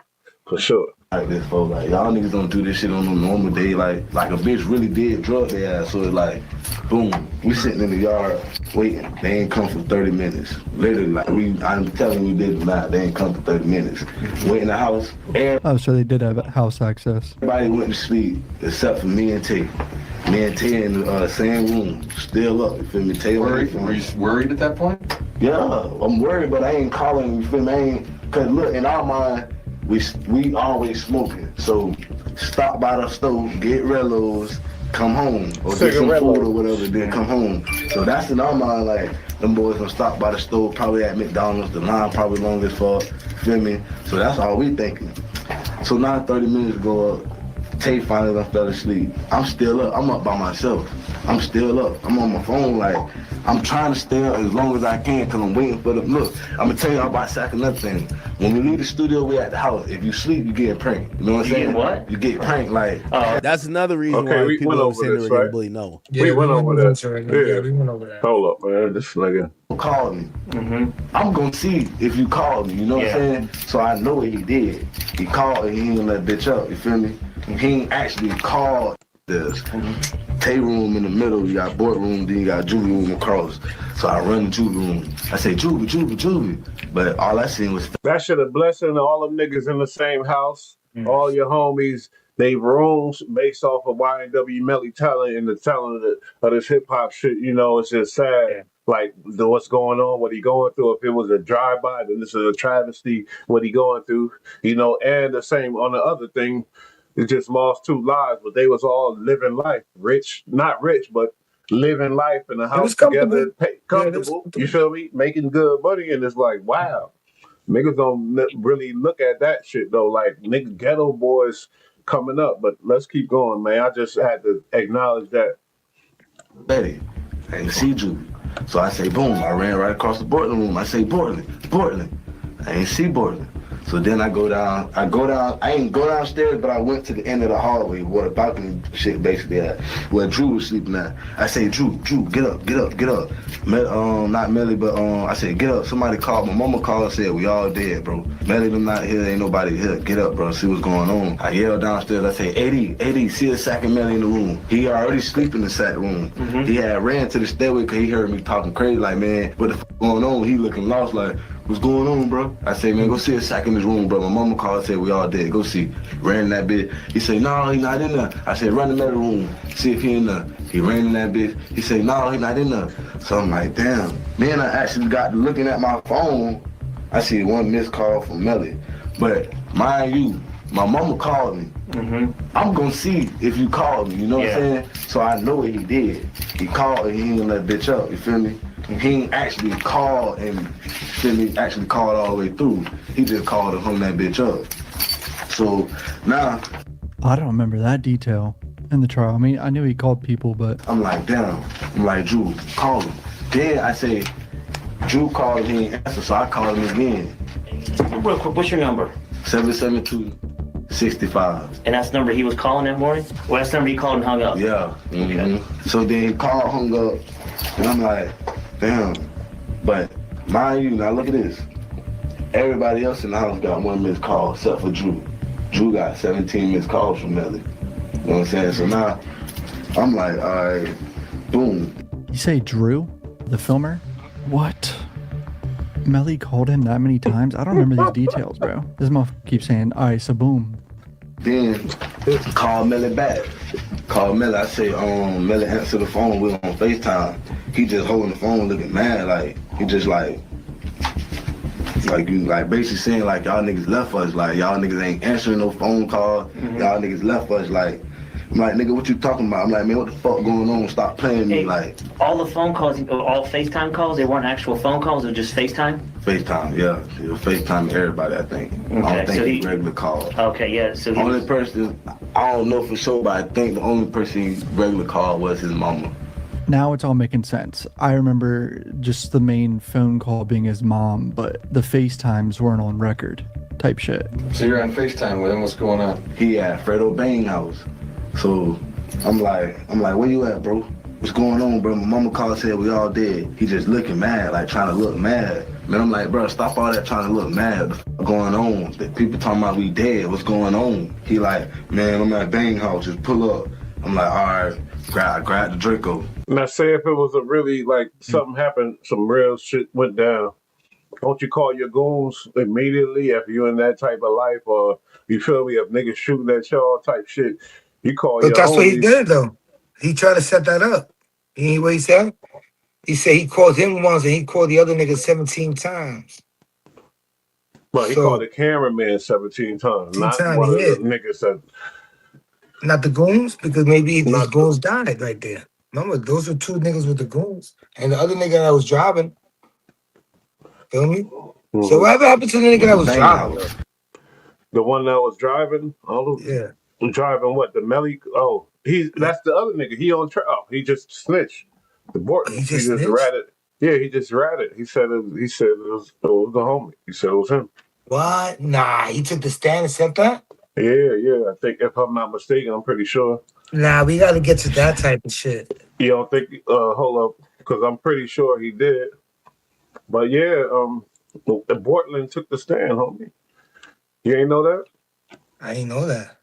For sure. Like this, folks. Like, y'all niggas don't do this shit on a normal day. Like a bitch really did drug their ass. So it's like, boom, we sitting in the yard waiting. They ain't come for 30 minutes. Literally, like I'm telling you, did not. They ain't come for 30 minutes. Wait in the house. So they did have house access. Everybody went to sleep except for me and Tay. Me and Tay in the same room, still up. You feel me? Tay were you worried at that point? Yeah, I'm worried, but I ain't calling. You feel me? Cause look, in our mind. We always smoking, so stop by the stove, get Rellos, come home or get some food or whatever, then come home. So that's in our mind, like, them boys gonna stop by the store, probably at McDonald's, the line probably long as fuck, feel me? So that's all we thinking. So now 30 minutes go up, Tay finally done fell asleep. I'm still up, I'm up by myself. I'm still up, I'm on my phone, like, I'm trying to stay up as long as I can because I'm waiting for them. Look, I'm gonna tell you about second another thing. When we leave the studio, we at the house. If you sleep, you get pranked. You know what I'm saying? You get what? You get pranked, like. That's another reason why we people went don't over say they this, were getting right? bullied. No. Yeah, we went over that. Yeah, we went over that. Hold up, man. This nigga. Call me. I'm gonna see if you called me, you know what I'm saying? So I know what he did. He called and he didn't let bitch up, you feel me? He ain't actually called this. Tay room in the middle, you got boardroom, then you got juvie room across. So I run the juvie room. I say, juvie. But all I seen was... That shit a blessing. All them niggas in the same house. All your homies, they rooms based off of YNW Melly talent and the talent of this hip hop shit. You know, it's just sad. Like what's going on, what he going through. If it was a drive-by, then this is a travesty, what he going through. You know, and the same on the other thing, it just lost 2 lives, but they was all living life. Rich, not rich, but living life in a house together, comfortable, you feel me? Making good money, and it's like, wow. Niggas don't really look at that shit, though. Like, nigga, ghetto boys coming up, but let's keep going, man. I just had to acknowledge that. Betty, I ain't see Julie. So I say, boom, I ran right across the Portland room. I say, Portland. I ain't see Portland. So then I ain't go downstairs, but I went to the end of the hallway where the balcony shit basically at, where Drew was sleeping at. I say, Drew, get up. Not Melly, but I said, get up. Somebody called, my mama called and said, we all dead, bro. Melly, them not here, ain't nobody here. Get up, bro, see what's going on. I yelled downstairs, I say, AD, see a second Melly in the room. He already sleep in the sack room. He had ran to the stairway because he heard me talking crazy, like, man, what the fuck going on? He looking lost, like, what's going on, bro? I say, man, go see a sack in his room, bro. My mama called and said, we all dead. Go see. Ran in that bitch. He said, no, he not in there. I said, run in the middle room. See if he in there. He ran in that bitch. He said, no, he not in there. So I'm like, damn. Then I actually got to looking at my phone. I see one missed call from Melly. But mind you, my mama called me. I'm going to see if you called me, you know what I'm saying? So I know what he did. He called and he didn't let bitch up, you feel me? He ain't actually called and actually called all the way through. He just called and hung that bitch up. So now I don't remember that detail in the trial. I mean, I knew he called people, but I'm like, damn. I'm like, Drew, call him. Then I say, Drew called him, he ain't answer, so I called him again. Real quick, what's your number? 772-65. And that's the number he was calling that morning? Well, that's the number he called and hung up? Yeah. So then he called, hung up, and I'm like, damn. But mind you, now look at this. Everybody else in the house got 1 missed call except for Drew. Drew got 17 missed calls from Melly. You know what I'm saying? So now I'm like, all right, boom. you say Drew, the filmer? What? Melly called him that many times? I don't remember these details, bro. This motherfucker keeps saying, all right, so boom. Then call Melly back. Call Melly. I say, Melly answer the phone. We're on FaceTime. He just holding the phone looking mad. Like, he just like basically saying like, y'all niggas left us. Like, y'all niggas ain't answering no phone calls. Y'all niggas left us. Like, I'm like, nigga, what you talking about? I'm like, man, what the fuck going on? Stop playing me. Like, all the phone calls, all FaceTime calls, they weren't actual phone calls, they were just FaceTime? FaceTime, yeah. He was FaceTime everybody, I think. Okay, I don't think so he regular called. Okay, yeah. So he only person, I don't know for sure, but I think the only person he regular called was his mama. Now it's all making sense. I remember just the main phone call being his mom, but the FaceTimes weren't on record type shit. So you're on FaceTime with him, what's going on? He at Fredo Bang house. So I'm like, where you at, bro? What's going on, bro? My mama called and said we all dead. He just looking mad, like trying to look mad. Man, I'm like, bro, stop all that trying to look mad. What's going on? The people talking about we dead. What's going on? He like, man, I'm at Bang house. Just pull up. I'm like, all right, grab the Draco. Now, say if it was a really, like, something happened, some real shit went down, don't you call your goons immediately if you're in that type of life, or you feel me, if niggas shooting at y'all type shit, you call your But that's homies. what he did, though. He tried to set that up. You know what he said? He said he called him once and he called the other nigga 17 times. But he called the cameraman 17 times, not one of the niggas that... Not the goons, because maybe his Not the. goons died right there. Remember, those are two niggas with the goons, and the other nigga that was driving. Feel me? So Mhm. whatever happened to the nigga that was Thank driving? y'all. The one that was driving. All Yeah, driving what? The Melly? Oh, yeah. that's the other nigga. He on trial. Oh, he just snitched. The He Bortons. He just just snitched. ratted. Yeah, he just ratted. He said it was the homie. He said it was him. What? Nah, he took the stand and said that. Yeah. I think if I'm not mistaken, I'm pretty sure. Nah, we got to get to that type of shit. You don't think? Hold up, because I'm pretty sure he did. But yeah, the Bortland took the stand, homie. You ain't know that? I ain't know that.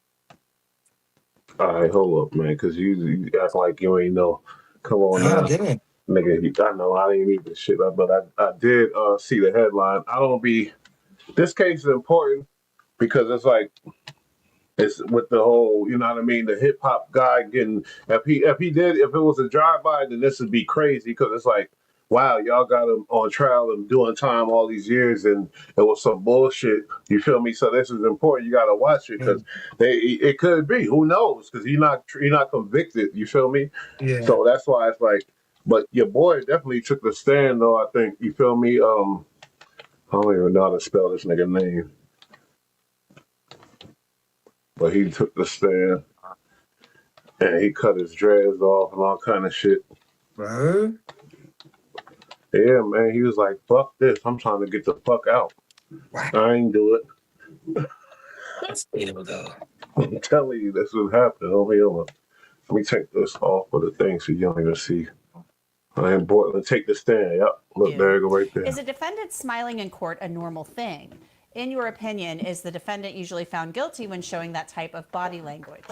All right, hold up, man, because you act like you ain't know. Come on Nah, I now. didn't. Nigga, I know I didn't read this shit, but I did see the headline. I don't be. This case is important because it's like it's with the whole, you know what I mean, the hip hop guy getting. If it was a drive by, then this would be crazy because it's like, wow, y'all got him on trial and doing time all these years, and it was some bullshit. You feel me? So this is important. You got to watch it because it could be. Who knows? Because he not convicted. You feel me? Yeah. So that's why it's like, but your boy definitely took the stand, though. I think you feel me. I don't even know how to spell this nigga name, but he took the stand and he cut his dreads off and all kind of shit. Bro, Yeah, man. He was like, "Fuck this! I'm trying to get the fuck out. wow. I ain't do it." That's ill, though. I'm telling you, that's what happened. Let me take this off of the thing so you don't even see. I ain't bored. Let's take the stand. Yep. Look, there you go right there. Is a defendant smiling in court a normal thing? In your opinion, is the defendant usually found guilty when showing that type of body language?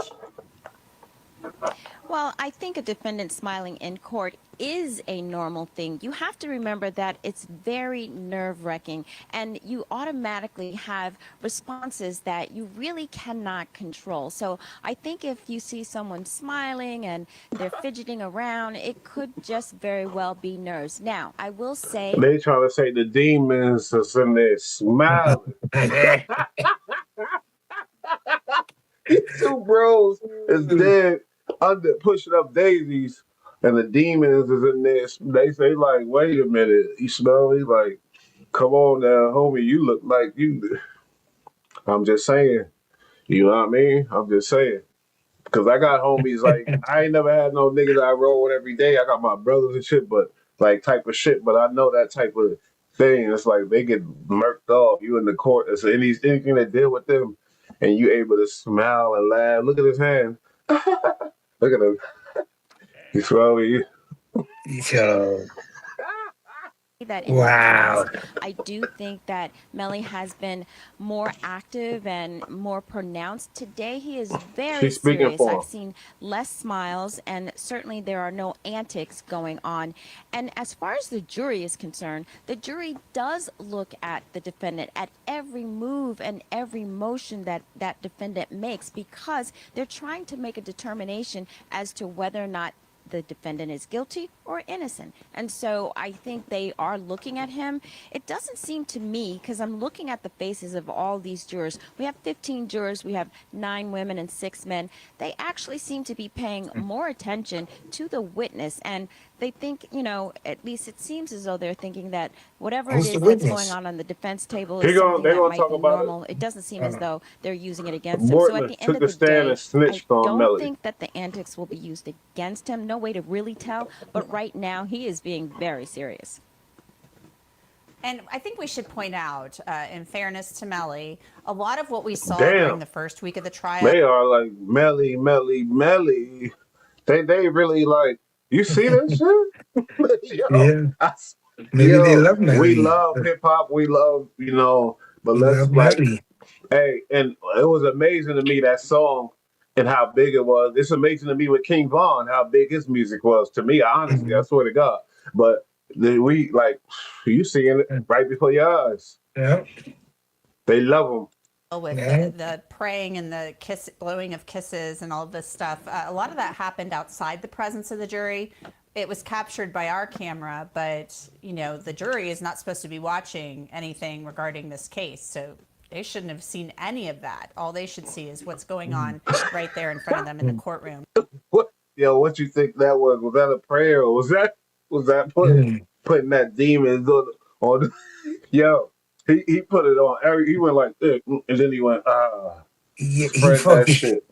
Well, I think a defendant smiling in court is a normal thing. You have to remember that it's very nerve-wracking, and you automatically have responses that you really cannot control. So I think if you see someone smiling and they're fidgeting around, it could just very well be nerves. Now, I will say... They trying to say the demons is in there smiling. Two bros is dead under pushing up daisies, and the demons is in there. They say like, "Wait a minute, you smell me?" Like, come on now, homie, you look like you. I'm just saying, you know what I mean? I'm just saying. Cause I got homies like I ain't never had no niggas I roll with every day. I got my brothers and shit, but like type of shit. But I know that type of thing. It's like they get murked off. You in the court. It's anything that deal with them, and you able to smile and laugh. Look at his hand. Look at him. You smell me. Yo, that in the wow. past, I do think that Melly has been more active and more pronounced. Today, he is very She's speaking serious. for I've him. seen less smiles, and certainly there are no antics going on. And as far as the jury is concerned, the jury does look at the defendant at every move and every motion that that defendant makes, because they're trying to make a determination as to whether or not the defendant is guilty or innocent. And so I think they are looking at him. It doesn't seem to me, because I'm looking at the faces of all these jurors. We have 15 jurors, we have 9 women and 6 men. They actually seem to be paying more attention to the witness, and they think, you know, at least it seems as though they're thinking that whatever it Who's the is that's going witness? on the defense table He is going something they that gonna might talk be about it. normal. It doesn't seem as Uh, though they're using it against him. So at Bortman the end took of the the stand day, and I snitched on don't Melly. think that the antics will be used against him. No way to really tell, but right now he is being very serious. And I think we should point out, in fairness to Melly, a lot of what we saw during Damn, the first week of the trial. they are like Melly, Melly, Melly. They really like. You see that shit? Yo, yeah. I, Maybe they yo, love we Melly. love hip hop. We love, but We let's love like, Melly. hey, and it was amazing to me that song and how big it was. It's amazing to me with King Von how big his music was. To me, honestly, I Mhm. swear to God. But we like, you seeing it right before your eyes. Yeah. They love him. With Yeah. the praying and the blowing of kisses and all of this stuff, a lot of that happened outside the presence of the jury. It was captured by our camera, but the jury is not supposed to be watching anything regarding this case. So They shouldn't have seen any of that. All they should see is what's going on right there in front of them in the courtroom. What? Yo, what you think that was? Was that a prayer, or was that putting that demon on? Yo, he put it on. He went like this, and then he went Yeah, he spread that fucking. shit.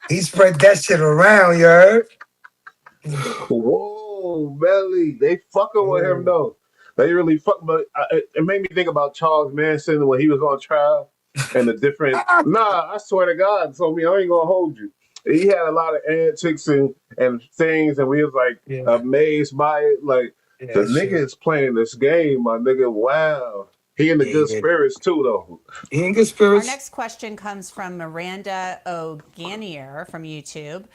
He spread that shit around, you heard? Whoa, Melly, they fucking with him though. They really fuck. But it made me think about Charles Manson when he was on trial and the different. Nah, I swear to God, so I ain't gonna hold you. He had a lot of antics and things, and we was like amazed by it. Like the nigga is playing this game, my nigga. Wow. He in the good spirits too, though. He in good spirits. Our next question comes from Miranda O'Ganier from YouTube.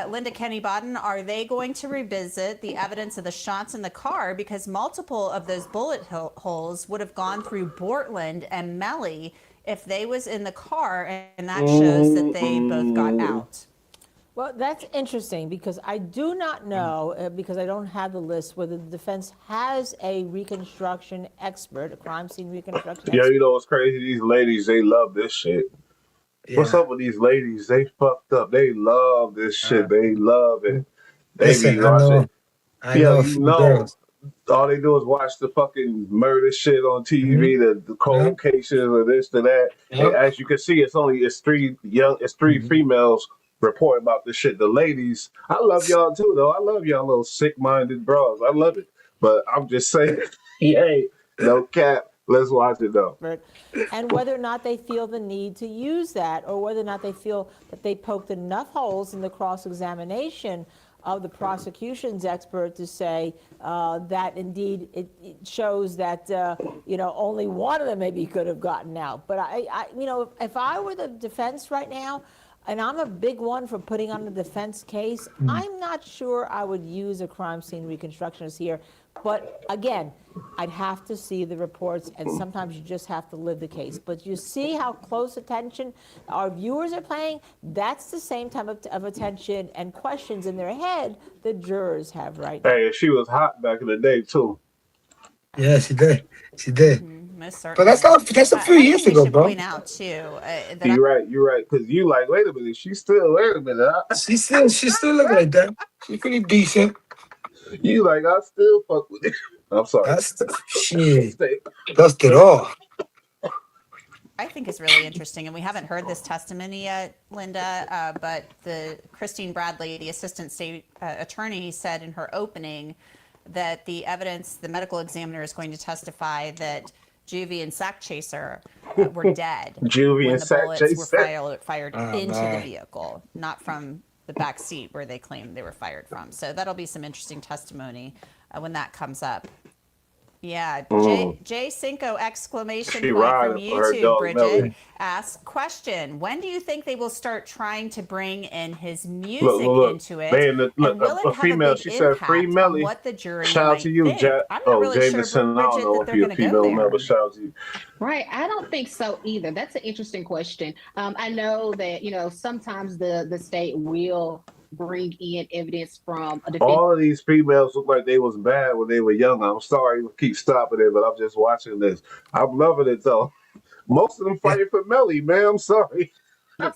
Linda Kenny Bodden, are they going to revisit the evidence of the shots in the car? Because multiple of those bullet holes would have gone through Bortland and Melly if they was in the car, and that shows that they both got out. Well, that's interesting because I do not know, because I don't have the list, whether the defense has a reconstruction expert, a crime scene reconstruction expert. Yeah, you know what's crazy? These ladies, they love this shit. What's up with these ladies? They fucked up. They love this shit. They love it. They be watching. I know a few girls. All they do is watch the fucking murder shit on TV, the cold cases or this to that. And as you can see, it's three females reporting about this shit. The ladies, I love y'all too, though. I love y'all little sick-minded bros. I love it. But I'm just saying, hey, no cap. Let's watch it though. And whether or not they feel the need to use that, or whether or not they feel that they poked enough holes in the cross-examination of the prosecution's expert to say that indeed it shows that only one of them maybe could have gotten out. But I if I were the defense right now, and I'm a big one for putting on a defense case, I'm not sure I would use a crime scene reconstructionist here. But again, I'd have to see the reports, and sometimes you just have to live the case. But you see how close attention our viewers are paying? That's the same type of attention and questions in their head the jurors have right now. Hey, she was hot back in the day, too. Yeah, she did. She did. Most But that's a few years ago, bro. Point out too. You're right. Because you like, wait a minute, wait a minute. She still look like that. She's pretty decent. You like, I still fuck with it. I'm sorry. Shit. Dust it off. I think is really interesting, and we haven't heard this testimony yet, Linda, but the Christine Bradley, the assistant state attorney, said in her opening that the evidence, the medical examiner is going to testify that Juvie and Sack Chaser were dead Juvie and Sack Chaser were fired into the vehicle, not from the back seat where they claimed they were fired from. So that'll be some interesting testimony when that comes up. Yeah, J Cinco exclamation point from YouTube, Bridget asks, question, when do you think they will start trying to bring in his music into it? Man, and will it have a big impact on what the jury shout out might to you, think? Jack. I'm not really sure, Jameson, Bridget, I don't know that if they're you're going a to go female there. member. Shout out to you. Right. I don't think so either. That's an interesting question. I know that, sometimes the state will bring in evidence from a defense. All of these females look like they was bad when they were young. I'm sorry to keep stopping it, but I'm just watching this. I'm loving it though. Most of them fighting for Melly, man. I'm sorry.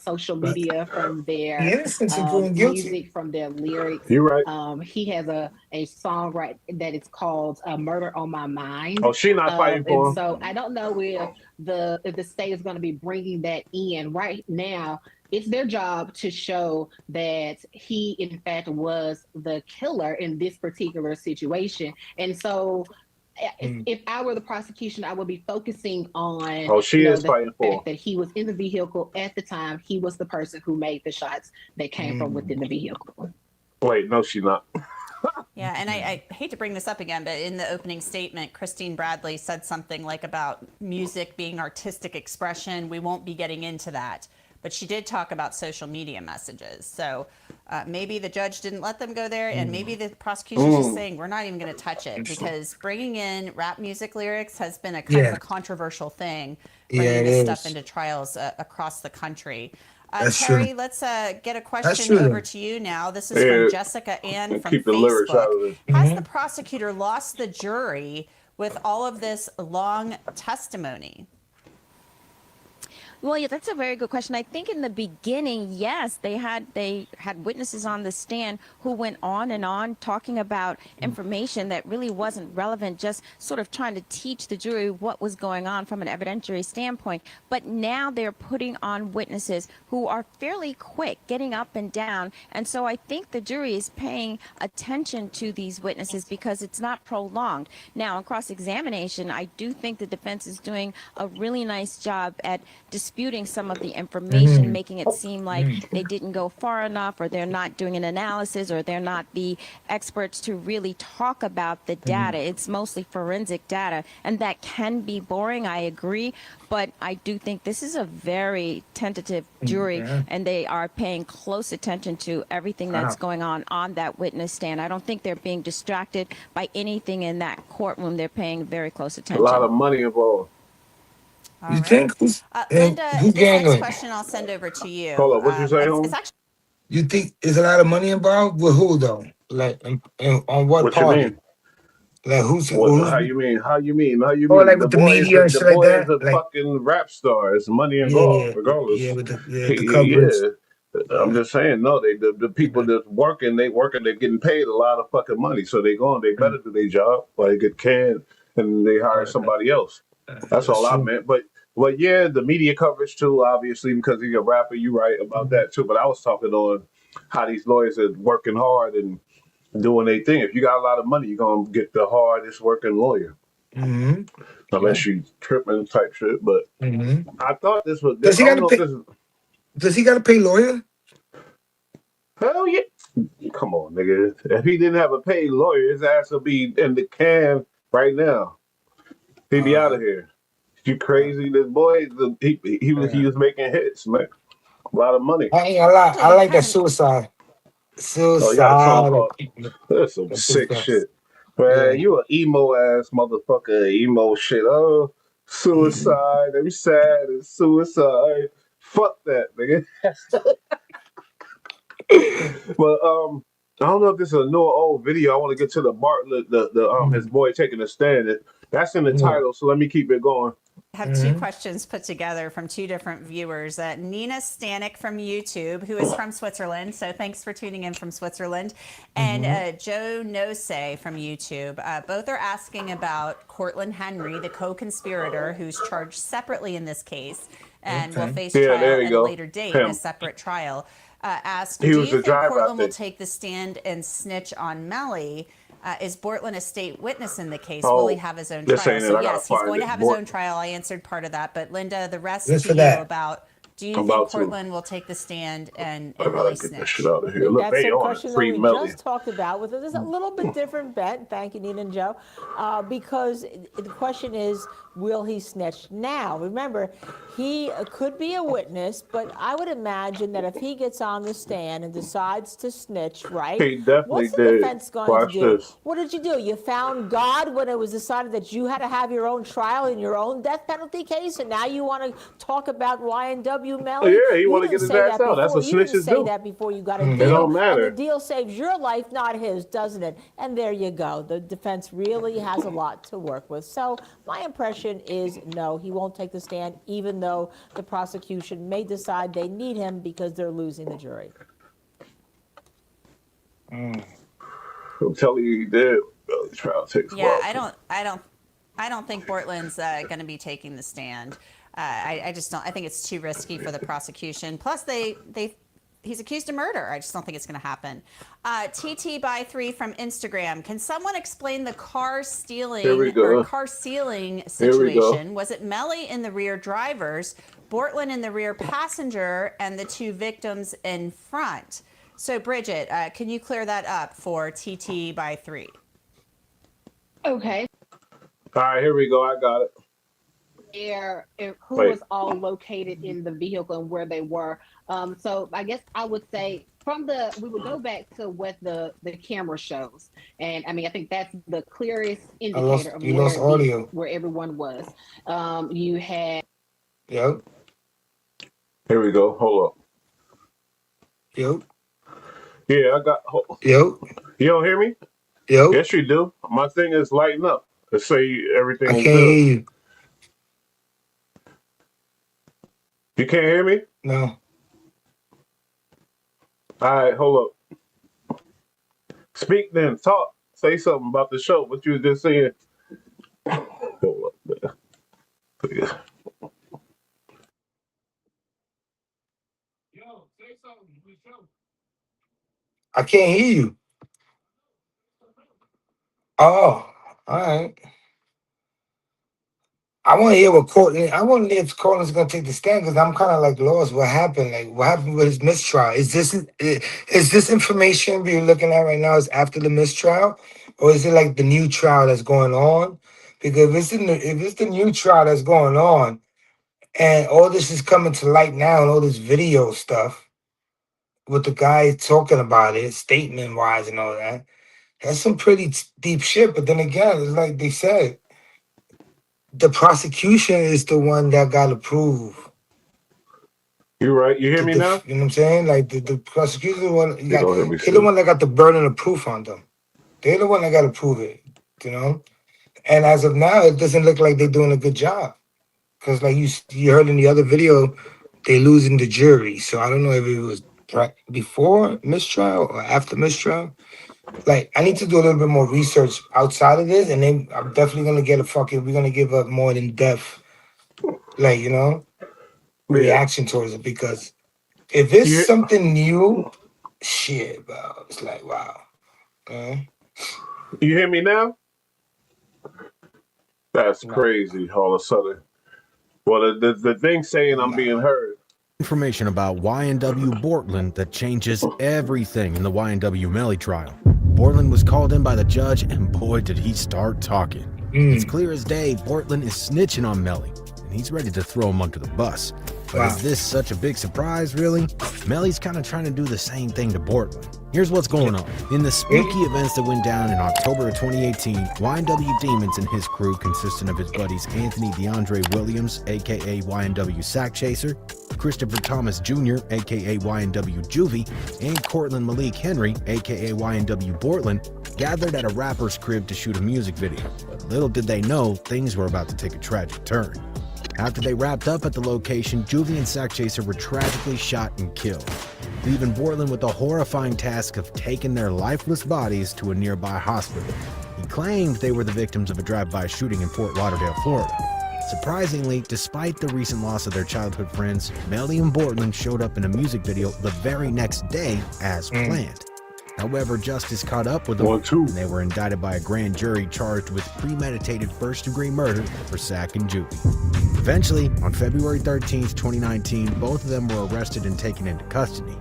Social media, from their music, from their lyrics. You're right. He has a song that is called "Murder on My Mind." Oh, she not fighting for him. So I don't know if the state is going to be bringing that in right now. It's their job to show that he, in fact, was the killer in this particular situation. And so if I were the prosecution, I would be focusing on the fact that he was in the vehicle at the time. He was the person who made the shots that came from within the vehicle. Wait, no, she's not. Yeah, and I hate to bring this up again, but in the opening statement, Christine Bradley said something like about music being artistic expression. We won't be getting into that. But she did talk about social media messages. So maybe the judge didn't let them go there, and maybe the prosecution's just saying, we're not even going to touch it, because bringing in rap music lyrics has been a kind of a controversial thing, bringing this stuff into trials across the country. Terry, true. Let's get a question over to you now. This is from Jessica Ann from Facebook. Has the prosecutor lost the jury with all of this long testimony? Well, yeah, that's a very good question. I think in the beginning, yes, they had witnesses on the stand who went on and on talking about information that really wasn't relevant, just sort of trying to teach the jury what was going on from an evidentiary standpoint. But now they're putting on witnesses who are fairly quick, getting up and down. And so I think the jury is paying attention to these witnesses because it's not prolonged. Now, in cross-examination, I do think the defense is doing a really nice job at disputing some of the information, making it seem like they didn't go far enough, or they're not doing an analysis, or they're not the experts to really talk about the data. It's mostly forensic data, and that can be boring, I agree, but I do think this is a very tentative jury, and they are paying close attention to everything that's going on that witness stand. I don't think they're being distracted by anything in that courtroom. They're paying very close attention. A lot of money involved. You think? Linda, Who's this next gambling? question I'll send over to you. Hold on, what you say, it's homie? actually You think there's a lot of money involved with who though? Like, and on what What you party? mean? Like who's How you mean? How you mean? How you Oh, mean? like with the media and The shit like boy is that. a Like, fucking rap star. It's money yeah, involved, regardless. with the coverage. Yeah. I'm just saying, no, the people that's working, they're getting paid a lot of fucking money. So they better do their job, or they get canned and they hire somebody else. That's all I meant. But yeah, the media coverage too, obviously, because he's a rapper, you're right about that too. But I was talking on how these lawyers are working hard and doing their thing. If you got a lot of money, you're gonna get the hardest working lawyer. Unless you tripping type shit. But I thought this was Does he I don't gotta know pay? if this is Does he gotta pay lawyer? hell yeah. Come on, nigga. If he didn't have a paid lawyer, his ass would be in the can right now. He'd be out of here. You crazy? This boy, he was making hits, man. A lot of money. I ain't gonna lie. I like that suicide. Oh, you got a song Suicide. called That's some That's sick suicide. shit. Man, Yeah. you an emo ass motherfucker, emo shit. Oh, suicide. I'm sad and suicide. Fuck that, nigga. But I don't know if this is a new or old video. I want to get to the Bartlett, his boy taking a stand. That's in the title, so let me keep it going. I have two questions put together from two different viewers. Nina Stanek from YouTube, who is from Switzerland, so thanks for tuning in from Switzerland, and Joe Nose from YouTube. Both are asking about Cortland Henry, the co-conspirator, who's charged separately in this case and will face trial at a later date in a separate trial. Asked, do you think Cortland will take the stand and snitch on Melly? Is Bortland a state witness in the case? Will he have his own trial? So yes, he's going to have his own trial. I answered part of that, but Linda, the rest to you about, do you think Cortland will take the stand and really snitch? That shit out of here. Look, That's they a on question it. that Free we Melly. just talked about. With this a little bit different bet. Thank you, Nina and Joe. Because the question is, will he snitch now? Remember, he could be a witness, but I would imagine that if he gets on the stand and decides to snitch, right? He definitely what's the did. defense going Watch to do? this. What did you do? You found God when it was decided that you had to have your own trial in your own death penalty case, and now you want to talk about N W Melly? Yeah, he want to get his ass out. That's what You didn't snitches say do. that before you got a deal. It don't matter. And the deal saves your life, not his, doesn't it? And there you go. The defense really has a lot to work with. So my impression is no, he won't take the stand, even though the prosecution may decide they need him because they're losing the jury. I'm telling you, he did. The trial takes. Yeah, I don't think Bortland's going to be taking the stand. I just don't. I think it's too risky for the prosecution. Plus, he's accused of murder. I just don't think it's going to happen. TT by 3 from Instagram. Can someone explain the car stealing or car sealing situation? Was it Melly in the rear drivers, Bortland in the rear passenger, and the two victims in front? So, Bridget, can you clear that up for TT by 3? Okay. All right, here we go. I got it. Who was all located in the vehicle and where they were. So I guess I would say we would go back to what the camera shows. And I mean, I think that's the clearest indicator of where everyone was. You had. Yep. Here we go. Hold up. Yep. Yeah, I got. Yep. You don't hear me? Yep. Yes, you do. My thing is lighting up. Let's say everything I was can't good. hear you. You can't hear me? No. All right, hold up. Speak then. Talk. Say something about the show. What you was just saying. Hold up, man. I can't hear you. Oh, all right. I want to hear what Courtney. I want to hear if Courtney's gonna take the stand because I'm kind of like lost. What happened? Like, what happened with his mistrial? Is this information we're looking at right now is after the mistrial, or is it like the new trial that's going on? Because if it's the new trial that's going on, and all this is coming to light now, and all this video stuff with the guy talking about it, statement wise, and all that, that's some pretty deep shit. But then again, it's like they said. The prosecution is the one that got to prove. You right? You hear me now? You know what I'm saying? Like the prosecution, they're the me one that got the burden of proof on them. They're the one that got to prove it. You know, and as of now, it doesn't look like they're doing a good job. Because like you heard in the other video, they're losing the jury. So I don't know if it was before mistrial or after mistrial. Like, I need to do a little bit more research outside of this, and then I'm definitely gonna get we're gonna give a more in-depth, like, reaction towards it. Because if it's something new, shit, bro, it's like, wow. You hear me now? That's crazy all of a sudden. Well, the thing saying I'm being heard. Information about YNW Bortland that changes everything in the YNW Melly trial. Bortland was called in by the judge, and boy, did he start talking. It's clear as day Bortland is snitching on Melly, and he's ready to throw him under the bus. But is this such a big surprise, really? Melly's kind of trying to do the same thing to Bortland. Here's what's going on. In the spooky events that went down in October of 2018, YNW Demons and his crew, consisting of his buddies Anthony DeAndre Williams, aka YNW Sack Chaser, Christopher Thomas Jr., aka YNW Juvie, and Cortland Malik Henry, aka YNW Bortland, gathered at a rapper's crib to shoot a music video. But little did they know, things were about to take a tragic turn. After they wrapped up at the location, Juvie and Sack Chaser were tragically shot and killed, leaving Bortland with the horrifying task of taking their lifeless bodies to a nearby hospital. He claimed they were the victims of a drive-by shooting in Fort Lauderdale, Florida. Surprisingly, despite the recent loss of their childhood friends, Melly and Bortland showed up in a music video the very next day as planned. However, justice caught up with them, and they were indicted by a grand jury charged with premeditated first-degree murder for Sack and Juvie. Eventually, on February 13th, 2019, both of them were arrested and taken into custody.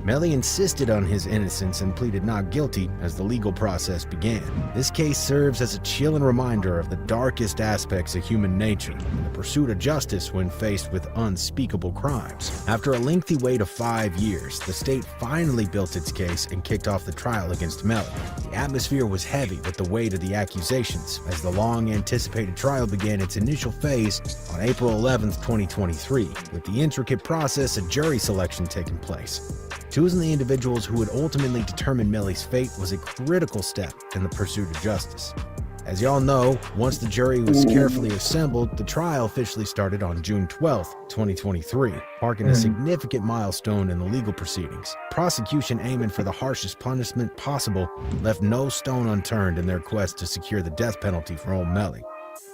Melly insisted on his innocence and pleaded not guilty as the legal process began. This case serves as a chilling reminder of the darkest aspects of human nature and the pursuit of justice when faced with unspeakable crimes. After a lengthy wait of 5 years, the state finally built its case and kicked off the trial against Melly. The atmosphere was heavy with the weight of the accusations as the long-anticipated trial began its initial phase on April 11th, 2023, with the intricate process of jury selection taking place. Choosing the individuals who would ultimately determine Melly's fate was a critical step in the pursuit of justice. As y'all know, once the jury was carefully assembled, the trial officially started on June 12th, 2023, marking a significant milestone in the legal proceedings. Prosecution, aiming for the harshest punishment possible, left no stone unturned in their quest to secure the death penalty for old Melly.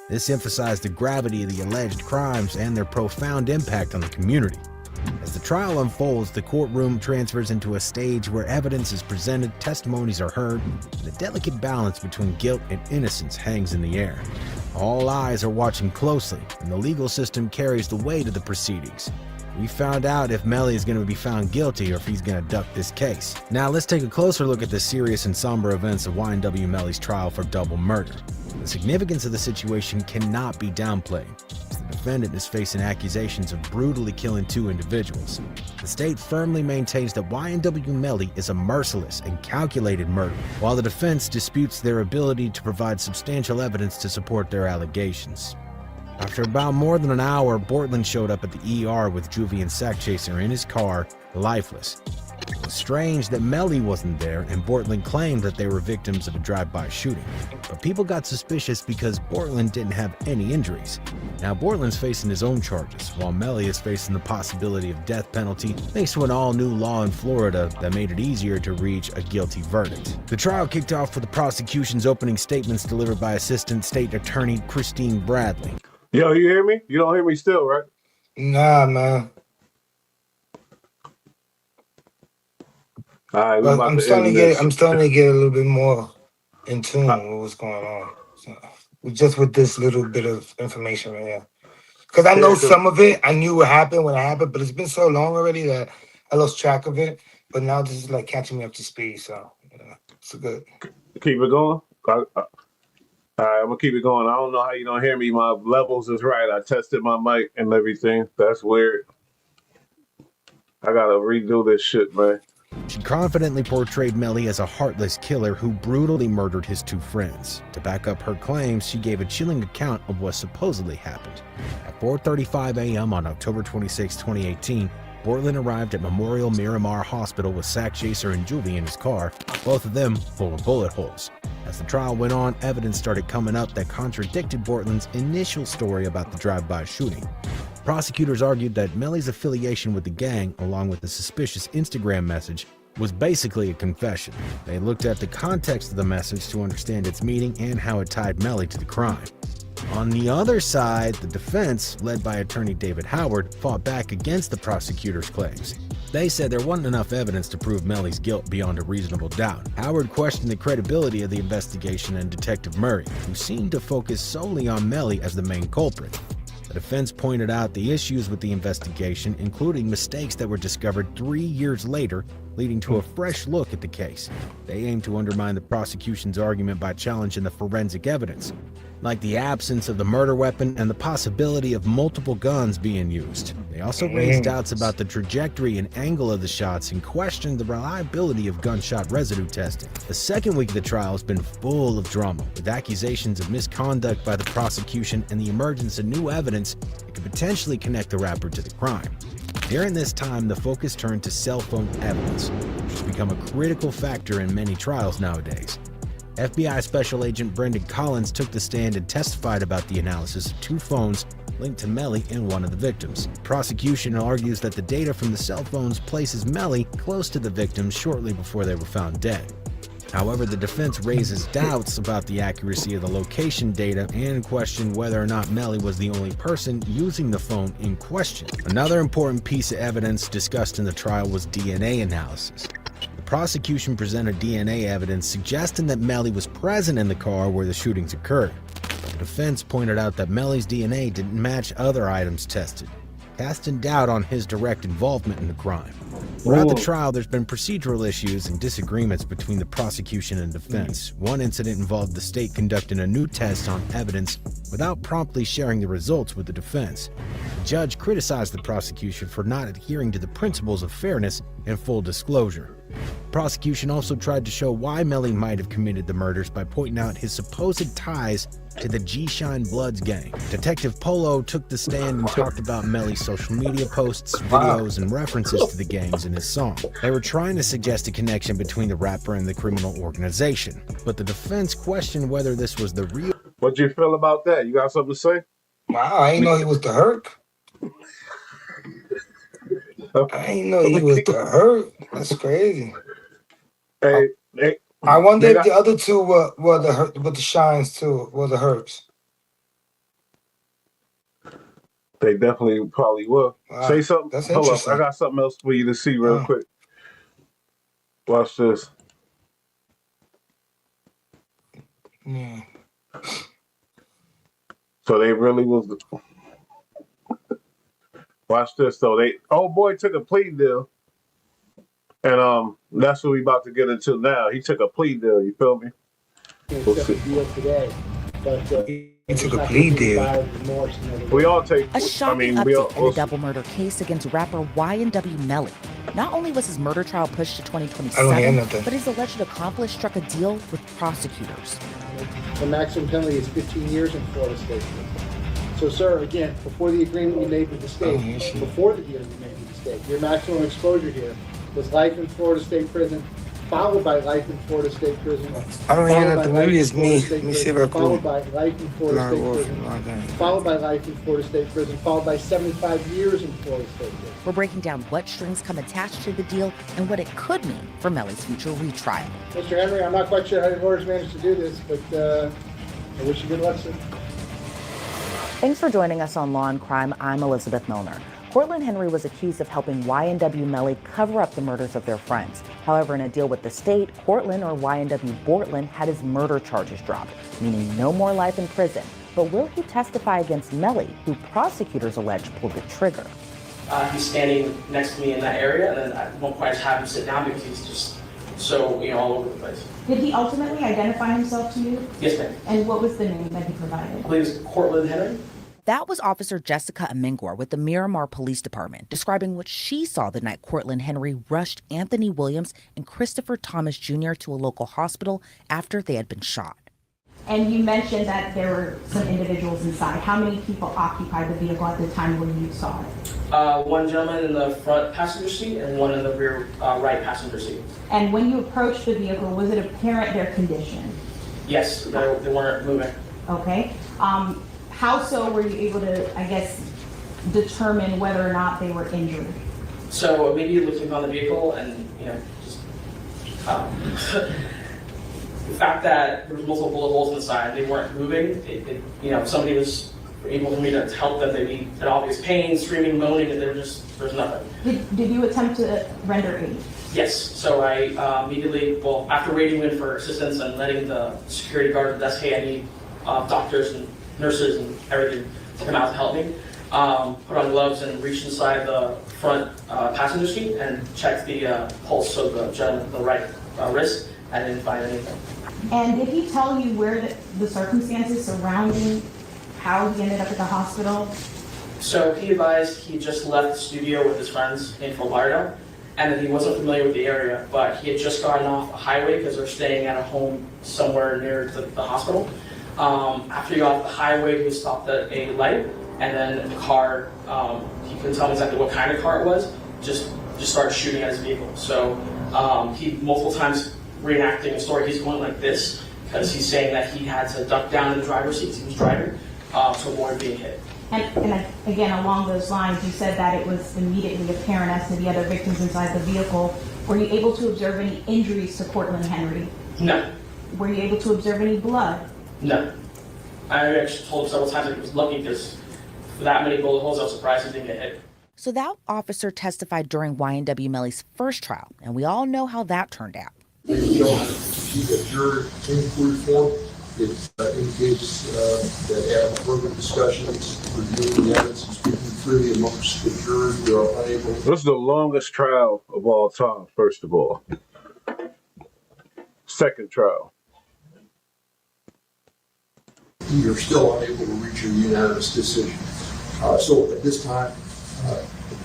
This emphasized the gravity of the alleged crimes and their profound impact on the community. As the trial unfolds, the courtroom transfers into a stage where evidence is presented, testimonies are heard, and a delicate balance between guilt and innocence hangs in the air. All eyes are watching closely, and the legal system carries the weight of the proceedings. We found out if Melly is going to be found guilty or if he's going to duck this case. Now let's take a closer look at the serious and somber events of YNW Melly's trial for double murder. The significance of the situation cannot be downplayed. The defendant is facing accusations of brutally killing 2 individuals. The state firmly maintains that YNW Melly is a merciless and calculated murderer, while the defense disputes their ability to provide substantial evidence to support their allegations. After about more than an hour, Bortland showed up at the ER with Juvie and Sack Chaser in his car, lifeless. It was strange that Melly wasn't there, and Bortland claimed that they were victims of a drive-by shooting. But people got suspicious because Bortland didn't have any injuries. Now Bortland's facing his own charges, while Melly is facing the possibility of death penalty thanks to an all-new law in Florida that made it easier to reach a guilty verdict. The trial kicked off with the prosecution's opening statements delivered by Assistant State Attorney Christine Bradley. Yo, you hear me? You don't hear me still, right? Nah, man. All right, But I'm starting to get a little bit more in tune with what's going on. So, just with this little bit of information right here. Because I know some of it, I knew what happened when it happened, but it's been so long already that I lost track of it. But now this is like catching me up to speed, so it's good. Keep it going. All right, I'm gonna keep it going. I don't know how you don't hear me. My levels is right. I tested my mic and everything. That's weird. I gotta redo this shit, man. She confidently portrayed Melly as a heartless killer who brutally murdered his two friends. To back up her claims, she gave a chilling account of what supposedly happened. At 4:35 a.m. on October 26, 2018, Bortland arrived at Memorial Miramar Hospital with Sack Chaser and Julie in his car, both of them full of bullet holes. As the trial went on, evidence started coming up that contradicted Bortland's initial story about the drive-by shooting. Prosecutors argued that Melly's affiliation with the gang, along with the suspicious Instagram message, was basically a confession. They looked at the context of the message to understand its meaning and how it tied Melly to the crime. On the other side, the defense, led by attorney David Howard, fought back against the prosecutor's claims. They said there wasn't enough evidence to prove Melly's guilt beyond a reasonable doubt. Howard questioned the credibility of the investigation and Detective Murray, who seemed to focus solely on Melly as the main culprit. The defense pointed out the issues with the investigation, including mistakes that were discovered 3 years later, leading to a fresh look at the case. They aimed to undermine the prosecution's argument by challenging the forensic evidence, like the absence of the murder weapon and the possibility of multiple guns being used. They also raised doubts about the trajectory and angle of the shots and questioned the reliability of gunshot residue testing. The second week of the trial has been full of drama, with accusations of misconduct by the prosecution and the emergence of new evidence that could potentially connect the rapper to the crime. During this time, the focus turned to cell phone evidence, which has become a critical factor in many trials nowadays. FBI Special Agent Brendan Collins took the stand and testified about the analysis of two phones linked to Melly and one of the victims. Prosecution argues that the data from the cell phones places Melly close to the victims shortly before they were found dead. However, the defense raises doubts about the accuracy of the location data and questioned whether or not Melly was the only person using the phone in question. Another important piece of evidence discussed in the trial was DNA analysis. The prosecution presented DNA evidence suggesting that Melly was present in the car where the shootings occurred. The defense pointed out that Melly's DNA didn't match other items tested, casting doubt on his direct involvement in the crime. Throughout the trial, there's been procedural issues and disagreements between the prosecution and defense. One incident involved the state conducting a new test on evidence without promptly sharing the results with the defense. The judge criticized the prosecution for not adhering to the principles of fairness and full disclosure. The prosecution also tried to show why Melly might have committed the murders by pointing out his supposed ties to the G-Shine Bloods gang. Detective Polo took the stand and talked about Melly's social media posts, videos, and references to the gangs in his song. They were trying to suggest a connection between the rapper and the criminal organization, but the defense questioned whether this was the real. What'd you feel about that? You got something to say? Wow, I didn't know he was the Herc. I didn't know he was the Herc. That's crazy. Hey, I wonder if the other two were the Shines too, were the Hercs. They definitely probably will. Wow, Say something. that's Hold up, interesting. I got something else for you to see real quick. Watch this. Yeah. So they really was. Watch this though. Old boy took a plea deal, and that's what we about to get into now. He took a plea deal. You feel me? We'll see. He took a plea deal. We all take. A shocking update in the double murder case against rapper N W Melly. Not only was his murder trial pushed to 2027, but his alleged accomplice struck a deal with prosecutors. The maximum penalty is 15 years in Florida state. So, sir, again, before the agreement you made with the state, before the deal you made with the state, your maximum exposure here was life in Florida State Prison, followed by life in Florida State Prison. I don't hear followed by nothing. life Maybe in it's Florida me. State Let me see if Prison, I followed can. by life in Florida State Prison, followed by life in Florida State Prison, followed by 75 years in Florida State Prison. We're breaking down what strings come attached to the deal and what it could mean for Melly's future retrial. Mr. Henry, I'm not quite sure how your lawyers managed to do this, but I wish you good luck, sir. Thanks for joining us on Law and Crime. I'm Elizabeth Milner. Cortland Henry was accused of helping YNW Melly cover up the murders of their friends. However, in a deal with the state, Cortland, or YNW Bortland, had his murder charges dropped, meaning no more life in prison. But will he testify against Melly, who prosecutors allege pulled the trigger? He's standing next to me in that area, and then at one point I just have him sit down because he's just so, all over the place. Did he ultimately identify himself to you? Yes, ma'am. And what was the name that he provided? I believe it's Cortland Henry. That was Officer Jessica Amingor with the Miramar Police Department, describing what she saw the night Cortland Henry rushed Anthony Williams and Christopher Thomas Jr. to a local hospital after they had been shot. And you mentioned that there were some individuals inside. How many people occupied the vehicle at the time when you saw it? One gentleman in the front passenger seat and one in the rear right passenger seat. And when you approached the vehicle, was it apparent their condition? Yes, they weren't moving. Okay. How so were you able to, I guess, determine whether or not they were injured? So immediately looking on the vehicle and, just the fact that there was multiple bullet holes inside, they weren't moving. If somebody was able for me to help them, they'd be in obvious pain, screaming, moaning, and there's nothing. Did you attempt to render aid? Yes, so I immediately, after waiting in for assistance and letting the security guard at the desk, hey, I need doctors and nurses and everything to come out to help me. Put on gloves and reached inside the front passenger seat and checked the pulse of the gentleman, the right wrist. I didn't find anything. And did he tell you where the circumstances surrounding how he ended up at the hospital? So he advised he just left the studio with his friends in Fort Lauderdale, and that he wasn't familiar with the area, but he had just gotten off a highway because they're staying at a home somewhere near the hospital. After he got off the highway, he stopped at a light, and then the car, he couldn't tell me exactly what kind of car it was, just started shooting at his vehicle. So he multiple times reenacting a story. He's going like this because he's saying that he had to duck down in the driver's seat. He was driving to avoid being hit. And again, along those lines, you said that it was immediately apparent as to the other victims inside the vehicle. Were you able to observe any injuries to Cortland Henry? No. Were you able to observe any blood? No. I actually told him several times that he was lucky because for that many bullet holes, I was surprised he didn't get hit. So that officer testified during YNW Melly's first trial, and we all know how that turned out. We don't keep a juror inquiry form. It indicates that after further discussions, reviewing the evidence and speaking freely amongst the jurors, we are unable. This is the longest trial of all time, first of all. Second trial. We are still unable to reach a unanimous decision. So at this time,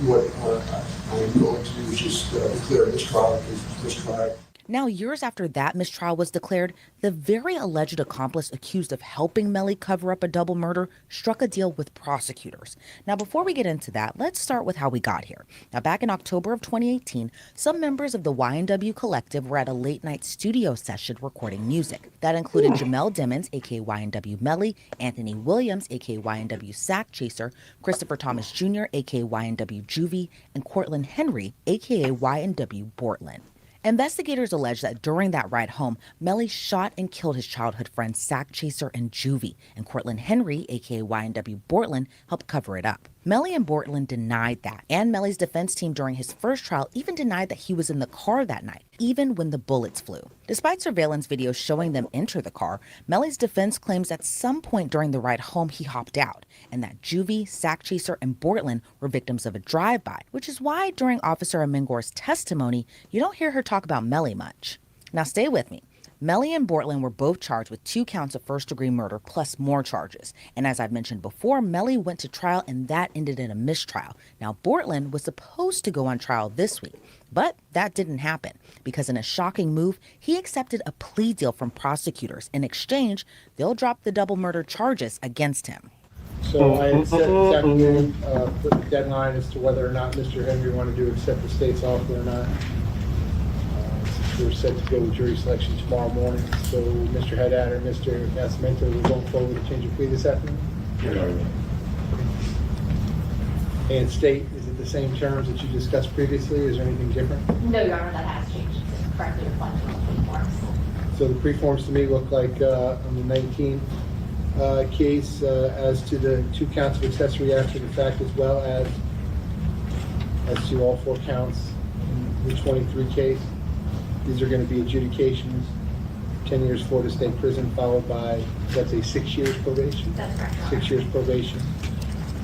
what I am going to do is just declare this trial as mistrial. Now, years after that mistrial was declared, the very alleged accomplice accused of helping Melly cover up a double murder struck a deal with prosecutors. Now, before we get into that, let's start with how we got here. Now, back in October of 2018, some members of the YNW Collective were at a late-night studio session recording music. That included Jamel Dimmons, aka YNW Melly, Anthony Williams, aka YNW Sack Chaser, Christopher Thomas Jr., aka YNW Juvie, and Cortland Henry, aka YNW Bortland. Investigators allege that during that ride home, Melly shot and killed his childhood friends Sack Chaser and Juvie, and Cortland Henry, aka YNW Bortland, helped cover it up. Melly and Bortland denied that, and Melly's defense team during his first trial even denied that he was in the car that night, even when the bullets flew. Despite surveillance videos showing them enter the car, Melly's defense claims at some point during the ride home he hopped out, and that Juvie, Sack Chaser, and Bortland were victims of a drive-by, which is why during Officer Amingor's testimony, you don't hear her talk about Melly much. Now stay with me. Melly and Bortland were both charged with 2 counts of first-degree murder plus more charges. And as I've mentioned before, Melly went to trial and that ended in a mistrial. Now, Bortland was supposed to go on trial this week, but that didn't happen because in a shocking move, he accepted a plea deal from prosecutors. In exchange, they'll drop the double murder charges against him. So I had set this afternoon, put the deadline as to whether or not Mr. Henry wanted to accept the state's offer or not. We're set to go with jury selection tomorrow morning. So Mr. Haddad or Mr. Nascimento, we're going forward to change your plea this afternoon? And state, is it the same terms that you discussed previously? Is there anything different? No, Your Honor, that has changed. It's correctly reflected on the forms. So the preforms to me look like on the 19 case as to the 2 counts of accessory after the fact, as well as to all 4 counts in the 23 case. These are going to be adjudications, 10 years Florida State Prison, followed by, that's a 6 years probation? That's correct. 6 years probation.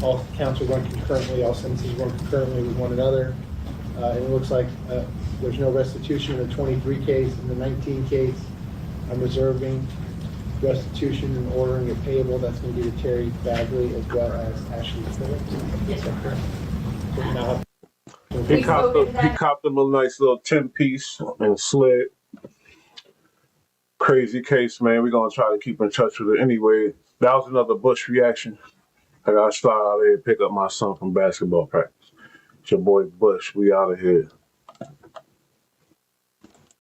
All counts are run concurrently, all sentences run concurrently with one another. And it looks like there's no restitution in the 23 case. In the 19 case, I'm reserving restitution and ordering it payable. That's going to be to Terry Bagley as well as Ashley Phillips. Yes, sir. So we now have He copped him a nice little 10-piece and slid. Crazy case, man. We're going to try to keep in touch with it anyway. That was another Bush reaction. I got to start out here and pick up my son from basketball practice. It's your boy Bush. We out of here.